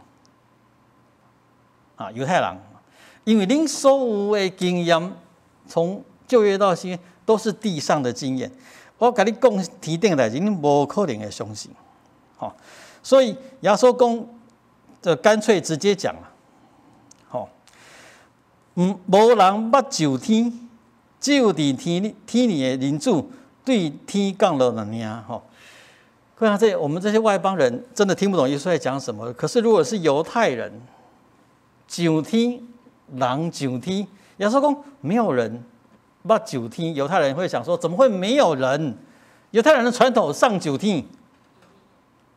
犹太人，因为恁所有的经验，从旧约到新约都是地上的经验。我甲你讲天顶的代志，你无可能会相信，所以耶稣讲就干脆直接讲了，无人捌就天，只有伫天里的灵主对天降落了尔吼。各位我们这些外邦人真的听不懂耶稣在讲什么。可是如果是犹太人，上天人上天，耶稣讲没有人捌上天，犹太人会想说怎么会没有人？犹太人的传统上九天。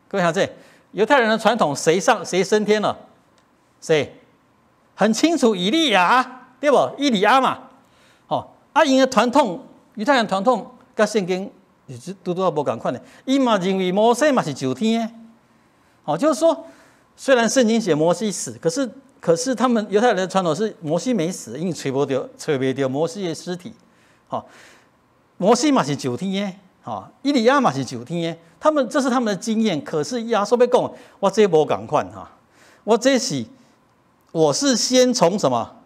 各位看犹太人的传统谁升天了？谁？很清楚，以利亚对不？以利亚嘛。因的传统，犹太人传统跟圣经是拄啊无共款的。伊嘛认为摩西嘛是上天的。就是说，虽然圣经写摩西死，可是他们犹太人的传统是摩西没死，因为找不到摩西的尸体。摩西嘛是上天的，以利亚嘛是上天的。这是他们的经验。可是耶稣要讲，我这无共款我是先从什么？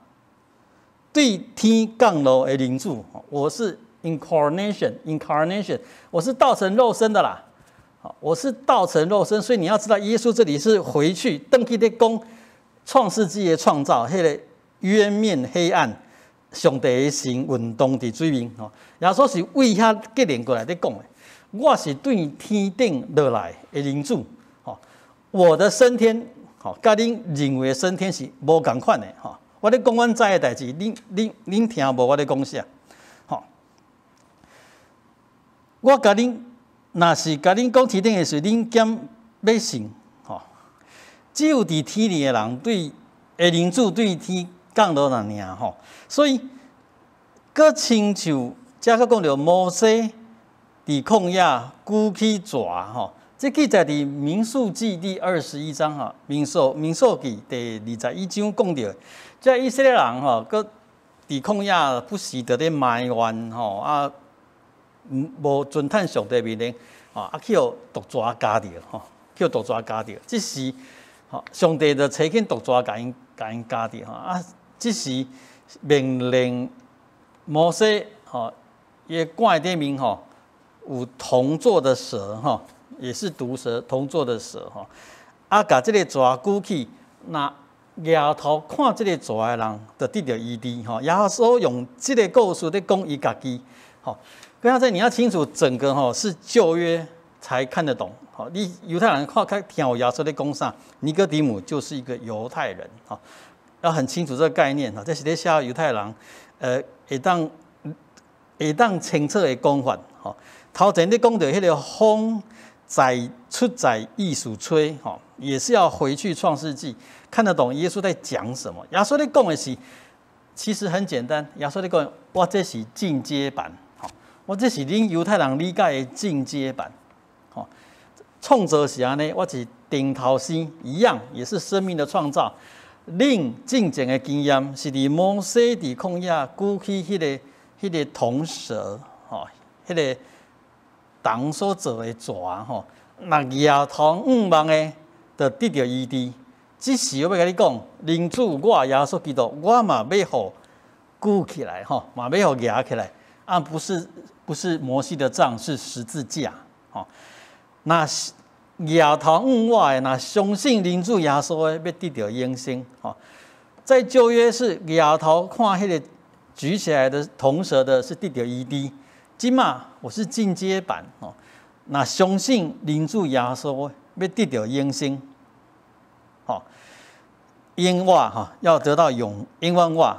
对天降落的灵主，我是 incarnation， 我是道成肉身的啦。我是道成肉身，所以你要知道，耶稣这里是回去登去的讲创世纪的创造，迄个渊面黑暗，上帝的神运动伫水面。耶稣是为遐结连过来在讲的。我是对天顶落来的灵主，我的升天，甲恁认为的升天是无共款的。我咧讲阮知的代志，恁听无？我咧讲啥？我甲恁，若是甲恁讲天顶的事，恁减要信。只有伫天里的人对灵主对天降落那尔。所以，搁亲像遮个讲着摩西伫旷野举起蛇。这记载伫民数记第21章民数记第21章讲到。这以色列人佮伫旷野不时在咧埋怨无遵趁上帝命令去互毒蛇咬着去互毒蛇咬着。这时上帝就找紧毒蛇甲因咬着这时命令摩西伊罐顶面有铜做的蛇也是毒蛇，铜做的蛇甲这个蛇举起那。耶头看这个蛇的人，就得到医治。耶稣用这个故事在讲伊家己。跟你要清楚，整个是旧约才看得懂。你犹太人看听耶稣在讲啥，尼哥底母就是一个犹太人。要很清楚这个概念。这是咧写犹太人，会当清楚的讲法。头前咧讲到迄个风出在艺术吹，也是要回去创世纪。看得懂耶稣在讲什么？耶稣在讲的是，其实很简单。耶稣在讲，我这是进阶版，我这是恁犹太人理解的进阶版。创造是安尼，我是顶头先一样，也是生命的创造。恁进前的经验是伫摩西伫旷野举起迄个铜蛇，迄个铜所做的蛇，那摇头望的，就得到医治。只是我要甲你讲，灵主我耶稣基督，我嘛要互举起来，嘛要互举起来。不是摩西的杖，是十字架。那摇头我的，那相信灵主耶稣的，要得到永生。在旧约是摇头看迄个举起来的铜蛇的，是得到医治。今嘛我是进阶版，那相信灵主耶稣要得到永生。因我要得到永远我，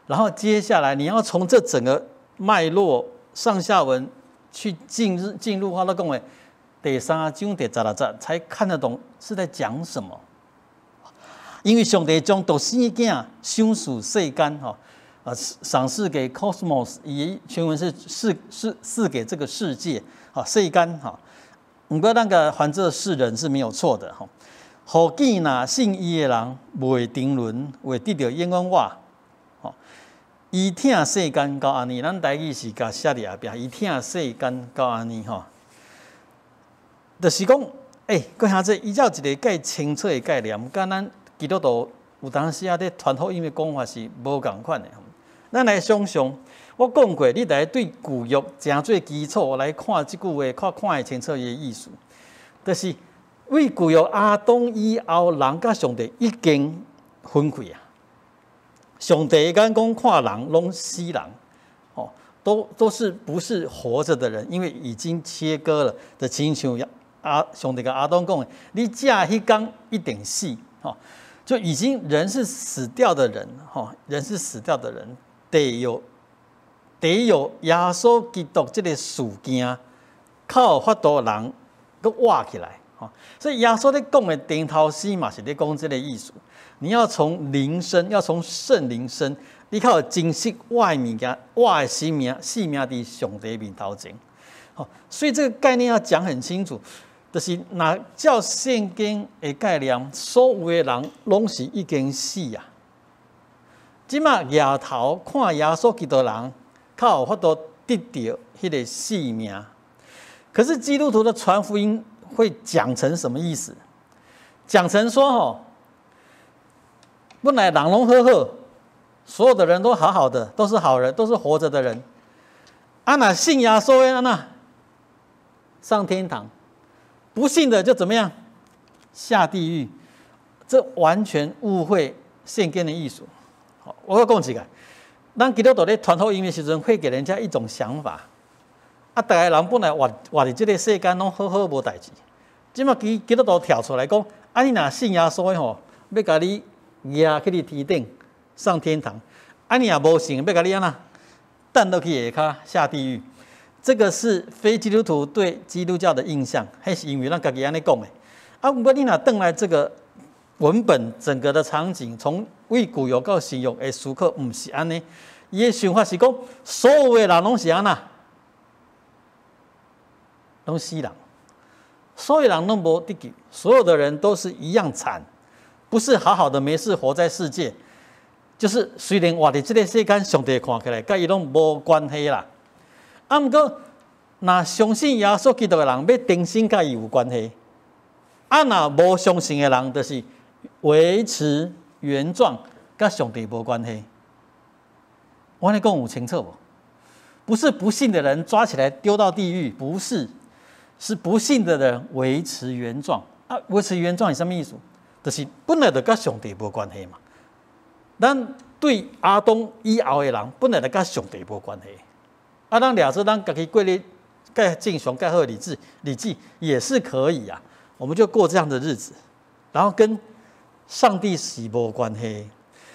然后接下来你要从这整个脉络上下文去进入他的讲的第3章第16节，才看得懂是在讲什么。因为上帝将独生的囝赏赐世间，赏赐给 cosmos， 以全文是赐给这个世界，世间。不过那个还这世人是没有错的。互见若信伊的人，袂沉沦，会得到永远我。伊疼世间到安尼，咱台语是甲写伫后壁。伊疼世间到安尼，就是讲，搁遐这伊有一个介清楚的概念，甲咱基督徒有当时咧传福音的讲法是无共款的。咱来想想，我讲过，你来对旧约真做基础来看即句话，看会清楚伊的意思，就是。为旧约亚当以后，人甲上帝已经分开啊。上帝讲看人拢死人，都是不是活着的人，因为已经切割了的亲像上帝跟阿当讲的，你嫁迄天一定死，就已经人是死掉的人，人是死掉的人，得有耶稣基督这个事件，靠法度人搁活起来，所以耶稣咧讲的顶头死嘛，是咧讲这个意思。你要从灵生，要从圣灵生，你靠珍惜我的物件，我的生命伫上帝面头前。所以这个概念要讲很清楚，就是那照圣经的概念，所有的人拢是已经死啊。即马抬头看耶稣基督的人，靠有法度得到迄个性命。可是基督徒的传福音会讲成什么意思？讲成说本来人拢好好，所有的人都好好的，都是好人，都是活着的人。那信耶稣的那上天堂，不信的就怎么样？下地狱。这完全误会圣经的意思。我要讲一个，咱基督徒咧传福音的时阵，会给人家一种想法。大家人本来活伫这个世间拢好好无代志，即马基督徒跳出来讲，你若信耶稣的要甲你压去你天顶上天堂，你也无信，要甲你等落去下骹下地狱。这个是非基督徒对基督教的印象，还是因为咱家己安尼讲的。不过你若转来这个文本整个的场景，从为古有到新约的思考，唔是安尼。伊的想法是讲，所有的人拢是安那，拢死人，所有人拢无得救，所有的人都是一样惨，不是好好的没事活在世界，就是虽然活伫这个世间，上帝看起来甲伊拢无关系啦。不过，若相信耶稣基督的人，要定心甲伊有关系；若无相信的人，就是维持原状，甲上帝无关系。我跟你讲有清楚无？不是不信的人抓起来丢到地狱，不是，是不信的人维持原状。维持原状是什么意思？就是本来就甲上帝无关系嘛。咱对阿当以后的人，本来就甲上帝无关系。咱俩说咱家己过日盖正常盖好日子也是可以啊，我们就过这样的日子，然后跟上帝是无关系，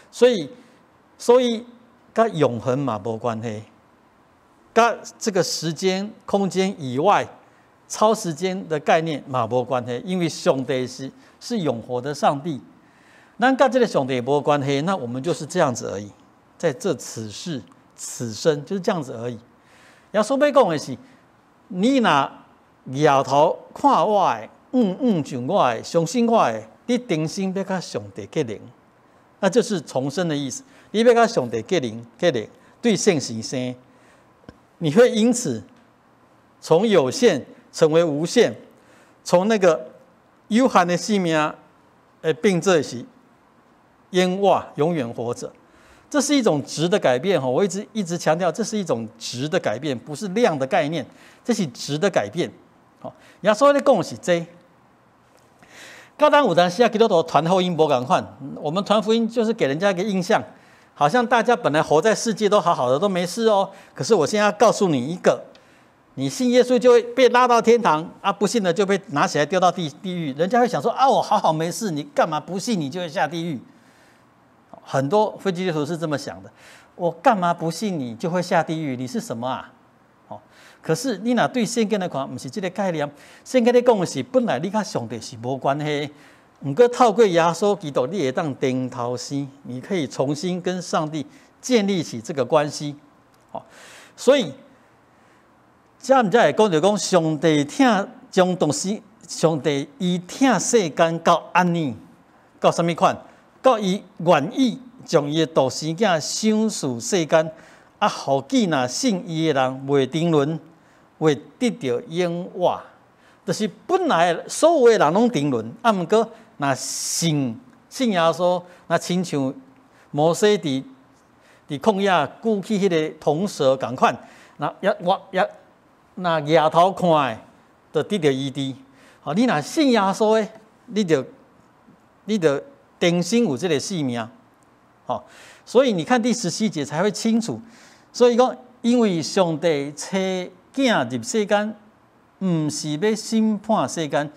所以跟永恒嘛无关系，跟这个时间空间以外超时间的概念嘛无关系，因为上帝是永活的上帝，咱跟这个上帝无关系，那我们就是这样子而已，在这此世此生就是这样子而已。耶稣要讲的是，你若摇头看我的，像我的，相信我的，你定心要甲上帝结灵，那就是重生的意思。你要甲上帝结灵，对圣神生，你会因此从有限成为无限，从那个有限的生命，变做是永远活着。这是一种质的改变，我一直强调，这是一种质的改变，不是量的概念，这是质的改变。耶稣在讲的是这。跟咱有当时基督徒传福音无同款，我们传福音就是给人家一个印象，好像大家本来活在世界都好好的，都没事哦。可是我现在要告诉你一个，你信耶稣就会被拉到天堂不信的就被拿起来丢到地狱。人家会想说我好好没事，你干嘛不信你就会下地狱？很多非基督徒是这么想的，我干嘛不信你就会下地狱？你是什么啊？可是你若对圣经来看，不是这个概念。圣经在讲的是，本来你跟上帝是无关系，不过透过耶稣基督，你会当顶头生，你可以重新跟上帝建立起这个关系。所以，这唔才会讲就讲，上帝将东西，上帝伊疼世间到安尼，到什么款？到伊愿意将伊的独生囝赏赐世间，互记若信伊的人袂沉沦，会得到永活。就是本来所有的人拢沉沦，不过若信耶稣，那亲像摩西伫旷野举起迄个铜蛇同款，那抬头看的，就得到医治。你若信耶稣的，你就定心有这个性命。所以你看第17节才会清楚。所以讲因为上帝找囝入世间，毋是要审判世间，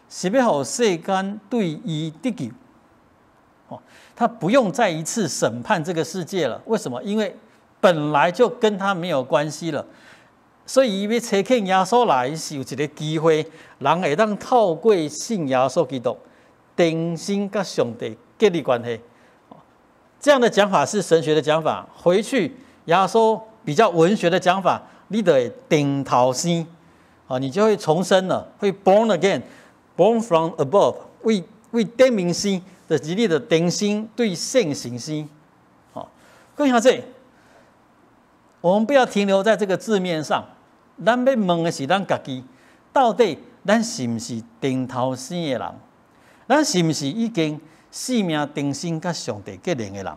是要互世间对伊得救。他不用再一次审判这个世界了。为什么？因为本来就跟他没有关系了。所以，伊要找起耶稣来，是有一个机会，人会当透过信耶稣基督，重新跟上帝建立关系。这样的讲法是神学的讲法。回去耶稣比较文学的讲法，你就会顶头生，你就会重生了，会 born again，born from above， 为顶面生，就是你的重生对圣行生。各位兄弟，我们不要停留在这个字面上。咱要问的是咱家己，到底咱是不是顶头生的人？咱是不是已经生命重生甲上帝结连的人？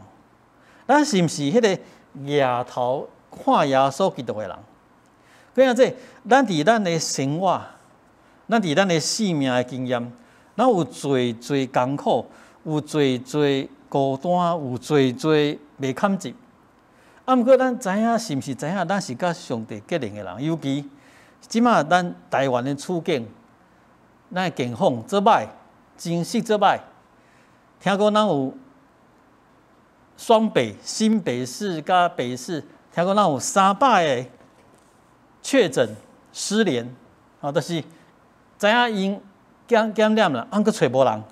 咱是不是迄个抬头看耶稣基督的人？各位姐，咱伫咱的生活，咱伫咱的生命的经验，咱有最艰苦，有最孤单，有最袂堪接。毋过，咱知影是毋是知影？咱是甲上帝结连的人，尤其即马咱台湾的处境，咱的境况做歹，经济做歹。听讲咱有双北、新北市甲北市，听讲咱有300个确诊失联，就是知影因检验啦，毋过找无人，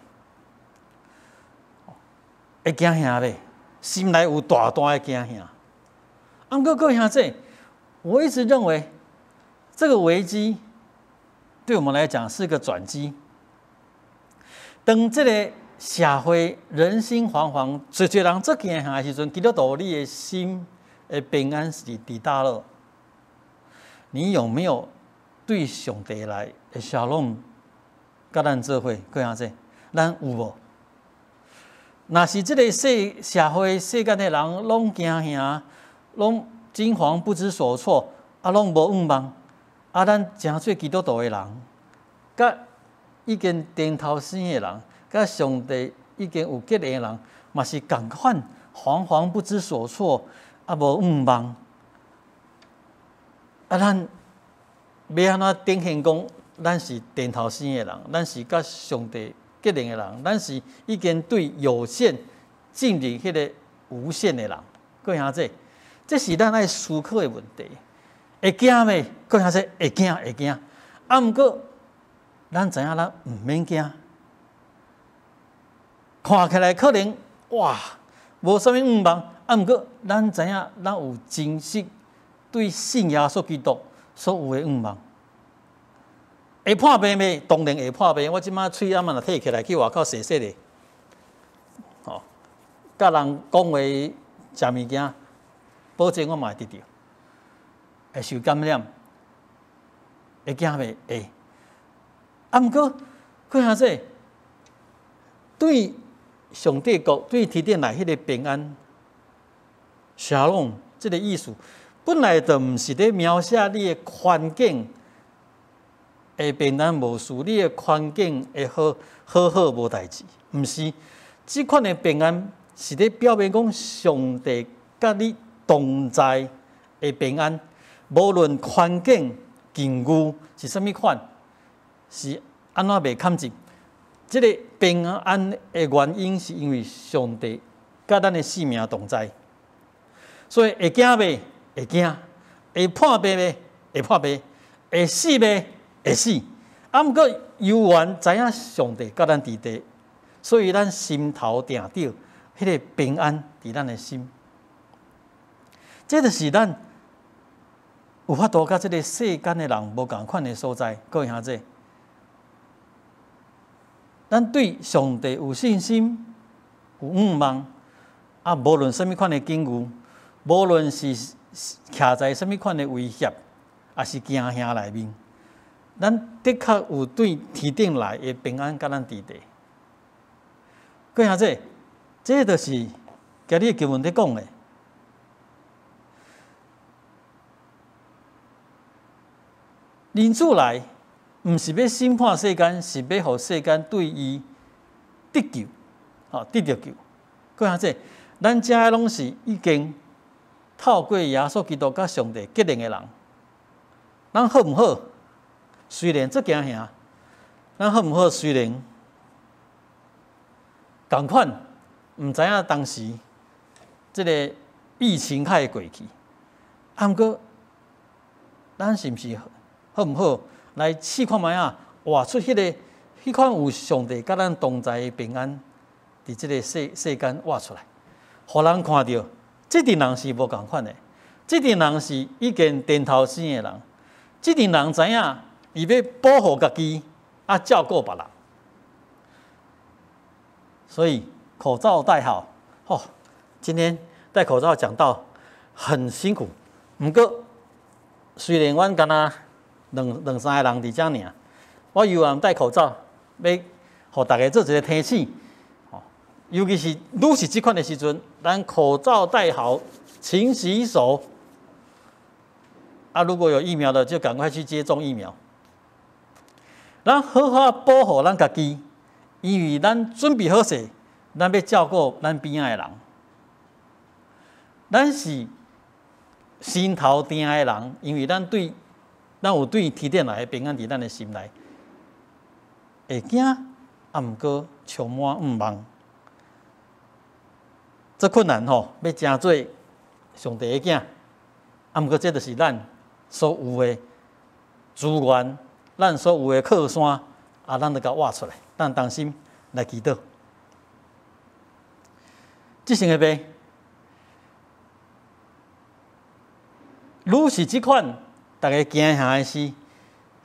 会惊吓咧，心内有大的惊吓。各位兄弟，我一直认为这个危机对我们来讲是个转机。当这个社会人心惶惶，侪人做惊吓的时阵，基督徒你的心的平安是伫倒落。你有没有对上帝来的小拢甲咱做伙？各位兄弟，咱有无？若是这个社会世间的人拢惊吓，拢惊惶不知所措，拢无愿望，咱真做基督徒的人，甲已经顶头生的人，甲上帝已经有结连的人，嘛是共款，惶惶不知所措，无愿望，咱要安怎展现讲，咱是顶头生的人，咱是甲上帝结连的人，咱是已经对有限进入迄个无限的人。各位兄弟，这是咱爱思考的问题。会惊未？各位兄弟，会惊。毋过，咱知影咱毋免惊。看起来可能哇，无啥物愿望，毋过咱知影咱有真实对信耶稣基督所有的愿望。会破病未？当然会破病。我即摆喙若摕起来去外口洗洗咧，甲人讲话、食物件，保证我嘛会得到。会受感染，会惊未？会。毋过，各位兄弟，对上帝国、对天顶内迄个平安、沙龙这个意思，本来就毋是咧描写你的环境会平安无事，你的环境会好无代志，毋是。即款的平安是咧表明讲上帝甲你同在的平安，无论环境境遇是啥物款，是安怎袂堪接。这个平安的原因是因为上帝甲咱的性命同在，所以会惊未？会惊；会破病未？会破病；会死未？会死。毋过犹原知影上帝甲咱伫地，所以咱心头定着迄个平安伫咱的心。这就是咱有法度甲这个世间的人无共款的所在。各位兄弟，咱对上帝有信心、有愿望，无论什么款的境遇，无论是徛在什么款的威胁，也是惊吓内面，咱的确有对天顶来的平安甲咱伫地。各位兄弟，这就是今日经文在讲的。人子来，毋是要审判世间，是要互世间对伊得救，得着救。各位兄弟，咱遮拢是已经透过耶稣基督甲上帝结连的人，咱好毋好？虽然这件兄，咱好毋好？虽然共款，毋知影当时即个疫情较会过去，啊，毋过咱是毋是好毋好来试看觅啊？活出迄款有上帝甲咱同在的平安，伫即个世间活出来，互人看到，即阵人是无共款的，即阵人是已经颠头生的人，即阵人知影伊要保护家己，啊照顾别人，所以口罩戴好。哦，今天戴口罩讲到很辛苦，毋过虽然阮敢若两三个人伫遮尔，我犹然戴口罩。要互大家做一个提醒，尤其是愈是即款的时阵，咱口罩戴好，勤洗手。啊，如果有疫苗的，就赶快去接种疫苗。咱好好保护咱家己，因为咱准备好势，咱要照顾咱边仔的人。咱是心头定的人，因为咱有对天顶来的平安伫咱的心内。会惊，啊，毋过充满毋望。这困难吼，要成做上帝的囝，啊，毋过这就是咱所有的资源，咱所有的靠山，啊，咱都甲挖出来，咱当心来祈祷。即成个病，愈是即款，大家惊吓的事，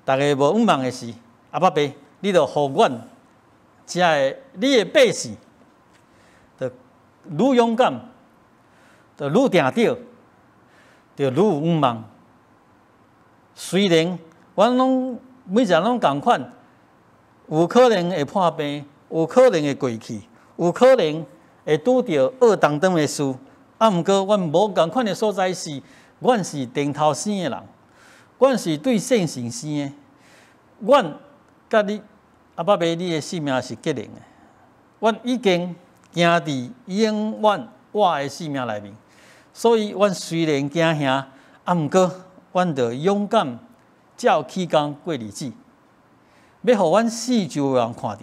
大家无毋望的事，阿爸爸。你著互阮，遮个你的百姓，著愈勇敢，著愈定着，著愈有毋望。虽然阮拢每一个人拢共款，有可能会破病，有可能会过去，有可能会拄着恶当当的事，啊，毋过阮无共款的所在是，阮是顶头生的人，阮是对圣神生的，阮甲你。阿爸爸，你的性命是结连的，阮已经行伫永远我的性命内面，所以阮虽然惊吓，啊，毋过阮着勇敢照起工过日子，要互阮四周的人看到，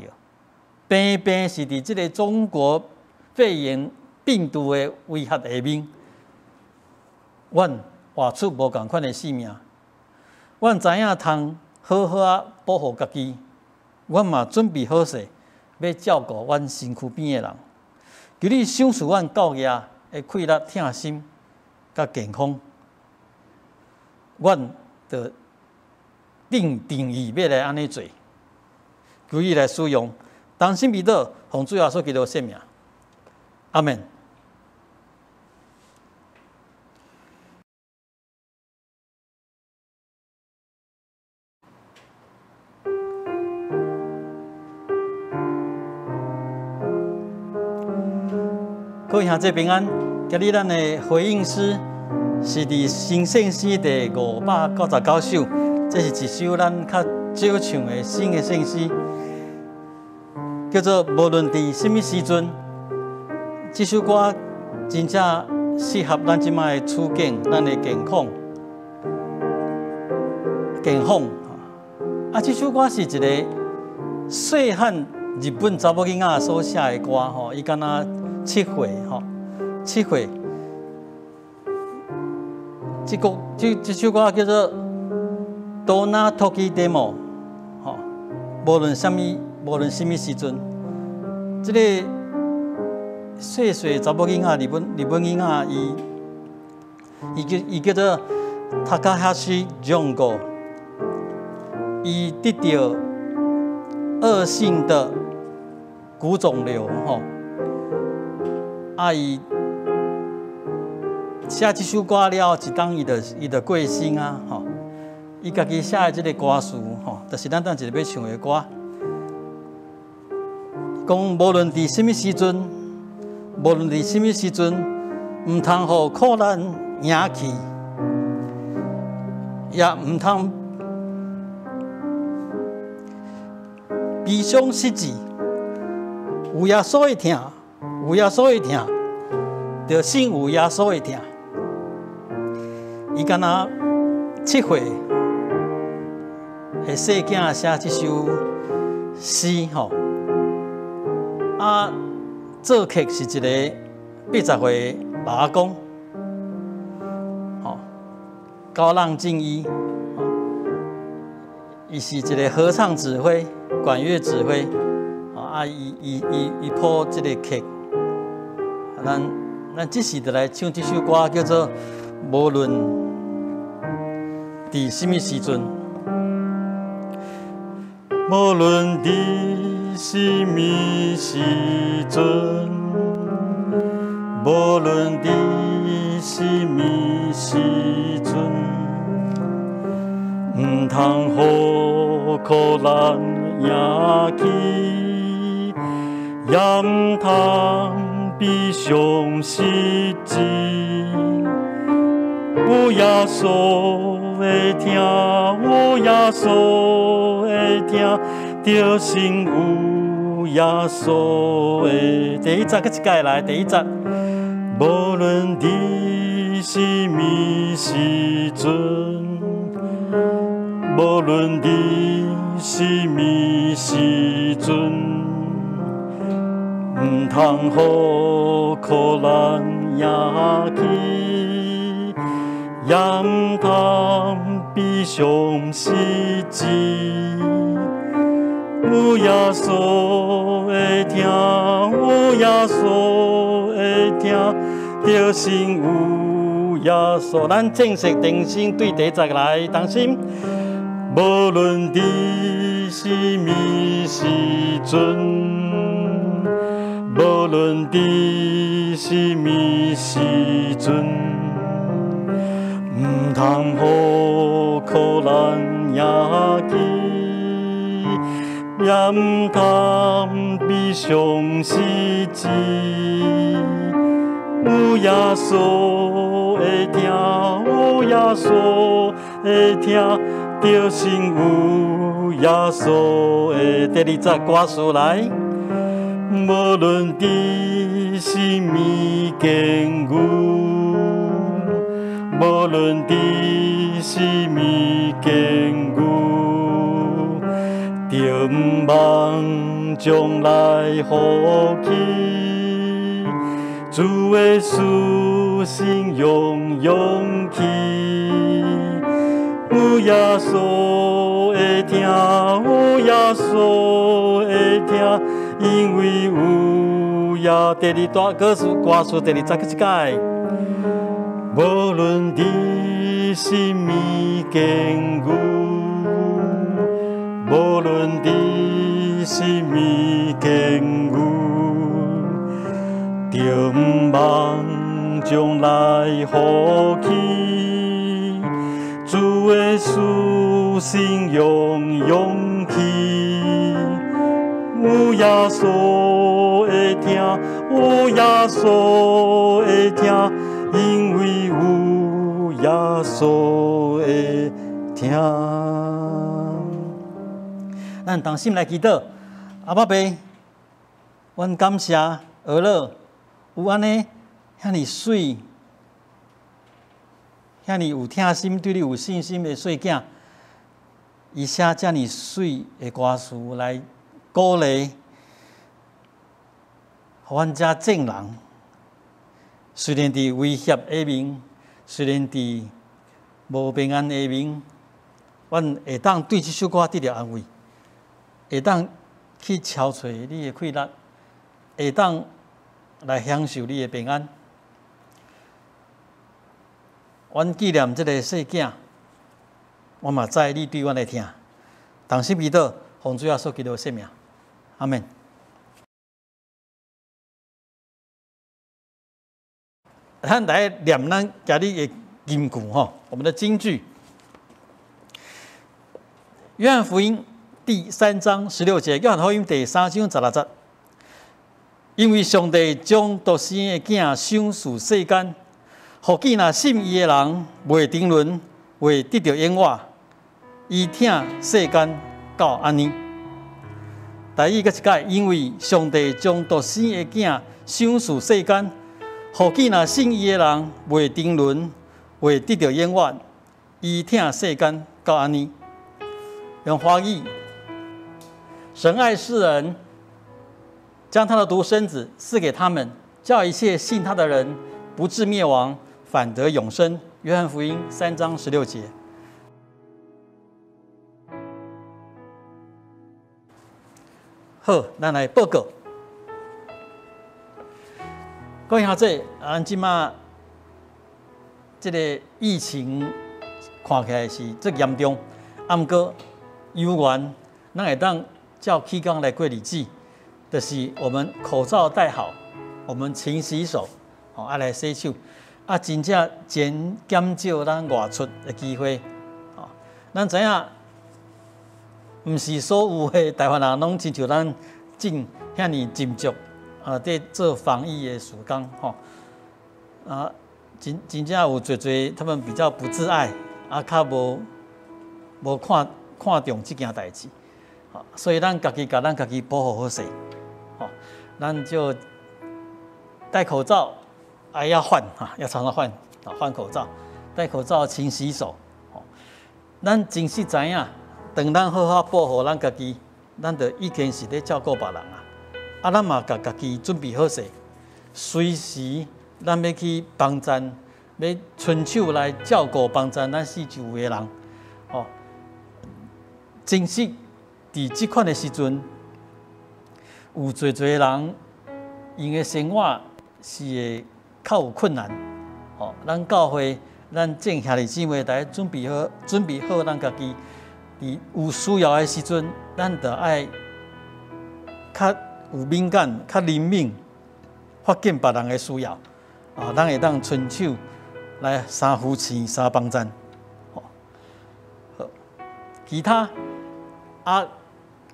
病是伫即个中国肺炎病毒的威胁下面，阮活出无共款的性命，阮知影通好好啊保护家己。阮嘛准备好势，要照顾阮身躯边的人。求你赏赐阮教业的快乐、疼心、甲健康。阮着定义要来安尼做，求伊来使用。当心彼得，奉主耶稣基督圣名，阿门。各位兄弟平安，今日咱的回应诗是伫新圣诗第599首，这是一首咱较少唱的新的圣诗，叫做《无论伫什么时阵》。这首歌真正适合咱即摆的处境，咱的健康。啊，这首歌是一个细汉日本查某囡仔所写的歌吼，伊敢若7岁吼，7岁。这首歌叫做《Donna Toki Demo》吼，无论什么时阵，这个细岁查某囡仔，日本囡仔，伊叫做 Takahashi Jungo， 伊得到恶性的骨肿瘤吼。啊，伊写这首歌了，一当伊就过身啊，吼！伊家己写的这个歌词，吼，就是咱等一下要唱的歌。讲无论伫什么时阵，无论伫什么时阵，唔通互苦难赢去，也唔通悲伤失志，有耶稣的疼。有耶稣的疼，就信有耶稣的疼。伊敢若7岁，会细囝写这首诗吼。啊，作曲是一个80岁老阿公，吼，高浪静一，伊是一个合唱指挥、管乐指挥，啊，伊谱这个曲，咱即时就来唱这首歌，叫做《无论伫什么时阵》，无论伫什么时阵，无论伫什么时阵，唔通予苦难赢去，也唔通悲伤失志。有耶稣会听，有耶稣会听，就心有耶稣会。第一节搁一届来，第一节。无论伫什么时阵，无论伫什么时阵，唔通予苦难赢去，也唔通悲伤失志。有耶稣会听，有耶稣会听，就心有耶稣。咱正式定心对第一节来，当心。无论伫什么时阵，无论伫什么时阵，唔通予苦难赢去，也唔通悲伤失志。有耶稣会听，有耶稣会听，就心有耶稣会。第二节歌词来，无论伫什么境遇，无论伫什么境遇，就唔茫将来呼起，主的书信用勇气。有耶稣会听，有耶稣会听，因为有耶。第二段歌词第二节一届。无论伫什么境遇，无论伫什么境遇，就唔茫将来呼起，主的书信用勇气。有耶稣会听，有耶稣会听，因为有耶稣会听。咱同心来祈祷，阿爸爸，阮感谢俄勒有安尼遐尼水、遐尼有疼心、对你有信心的细囝，伊写遮尼水的歌词来鼓励，互阮遮正人。虽然伫威胁下面，虽然伫无平安下面，阮会当对这首歌得到安慰，会当去敲找你的快乐，会当来享受你的平安。阮纪念这个细囝，我嘛知你对阮的疼。同心祈祷，奉主耶稣基督的圣名，阿门。咱来念咱今日的金句吼，我们的金句。约翰福音第3章16节，约翰福音第3章16节。因为上帝将独生的囝赏赐世间，互见那信伊的人袂沉沦，袂得到永活。伊疼世间到安尼。第一个一解，因为上帝将独生的囝赏赐世间，互见那信伊的人袂沉沦，为得到永远，伊疼世间到安尼。用华语，神爱世人，将他的独生子赐给他们，叫一切信他的人不至灭亡，反得永生。约翰福音3章16节。好，咱来报告。各位兄弟，咱即马这个疫情看起来是最严重，不过有缘咱会当照起工来过日子，就是我们口罩戴好，我们勤洗手，来洗手，真正减少咱外出的机会。咱知影，毋是所有的台湾人拢亲像咱真遐尼斟酌在做防疫的事工真正有侪他们比较不自爱，较无看重这件代志，所以咱家己甲咱家己保护好势，咱就戴口罩，要换要常常换口罩，戴口罩勤洗手，咱真实知影，当咱好好保护咱家己，咱就已经是咧照顾别人咱嘛甲家己准备好势，随时咱要去帮衬，要伸手来照顾帮衬咱四周围的人，真实伫即款的时阵，有侪人因的生活是会较有困难，咱教会咱正兄弟姊妹大家准备好咱家己，伫有需要的时阵，咱就爱较有敏感、较灵敏，发现别人的需要，咱会当伸手来三扶持、三帮衬，其他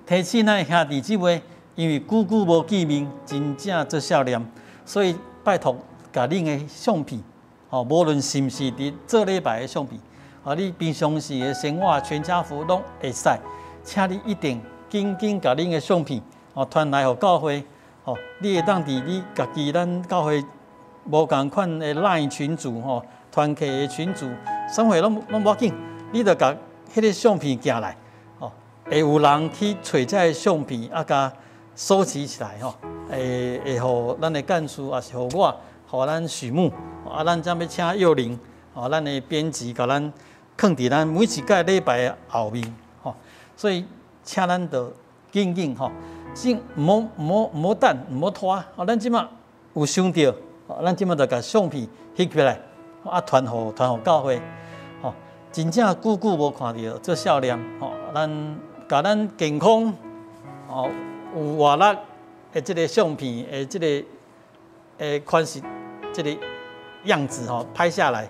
提醒咱兄弟姊妹，因为久久无见面，真正做少年，所以拜托，甲恁的相片，无论是毋是伫做礼拜的相片，你平常时的生活全家福拢会使，请你一定紧甲恁的相片，传来互教会，你会当伫你家己咱教会无共款的 LINE 群组，团契的群组，啥货拢无要紧，你着甲迄个相片寄来。会有人去找这个相片，甲收集起来，会互咱的干事，也是互我，互咱许牧，咱才要请幼灵，咱的编辑，甲咱放伫咱每一届礼拜的后面，所以请咱着紧，先唔好等，唔好拖，咱即马有想到，咱即马着甲相片翕起来，传互教会，真正久无看到做少年，咱。甲咱健康，有活力的这个相片的这个款式，这个样子拍下来，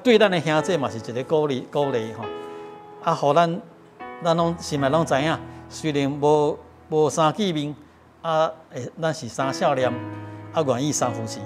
对咱的兄弟嘛是一个鼓励，互咱拢心内拢知影，虽然无三见面，咱是三少年，愿意三扶持。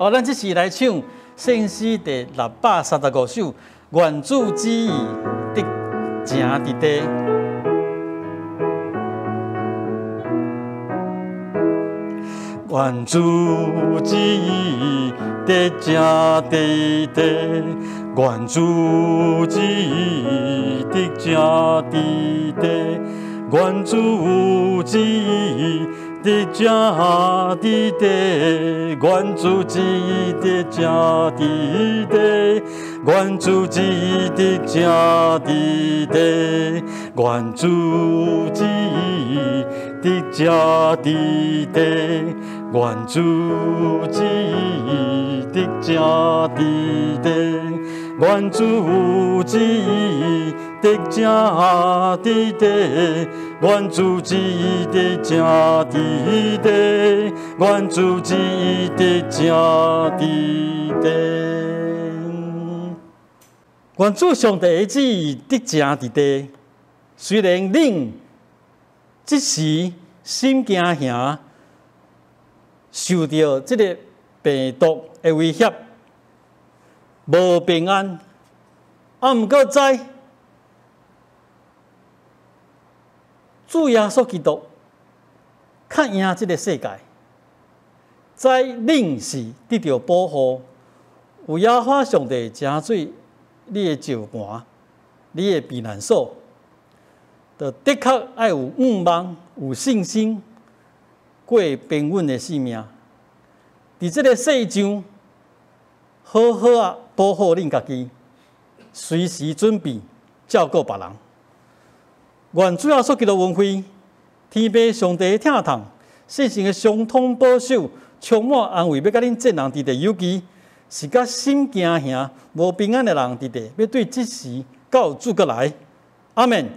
咱这时来唱圣诗第635首，愿主旨意得正伫地。愿主旨意得正伫地，愿主旨意得正伫地，愿主旨意得正伫地，愿主旨意得正伫地，愿主旨意得正伫地，愿主旨意得正伫地，愿主旨意得正伫地，愿主旨意得正伫地，愿主旨意得正伫地，愿主旨意得正伫地。愿主上帝的旨意得正伫地。虽然恁即时心惊吓，受到这个病毒的威胁，无平安，毋过知主耶稣基督较赢这个世界，知恁是得到保护，有耶和华上帝正做你的照盘，你的避难所，就的确要有仰望、有信心，过平稳的生命。伫这个世上，好好啊保护恁家己，随时准备照顾别人。愿主耶稣基督恩惠，天父上帝的疼痛，圣神的相通保守，充满安慰，要甲恁众人伫地，尤其是甲心惊吓、无平安的人伫地，要对即时到主过来。阿门。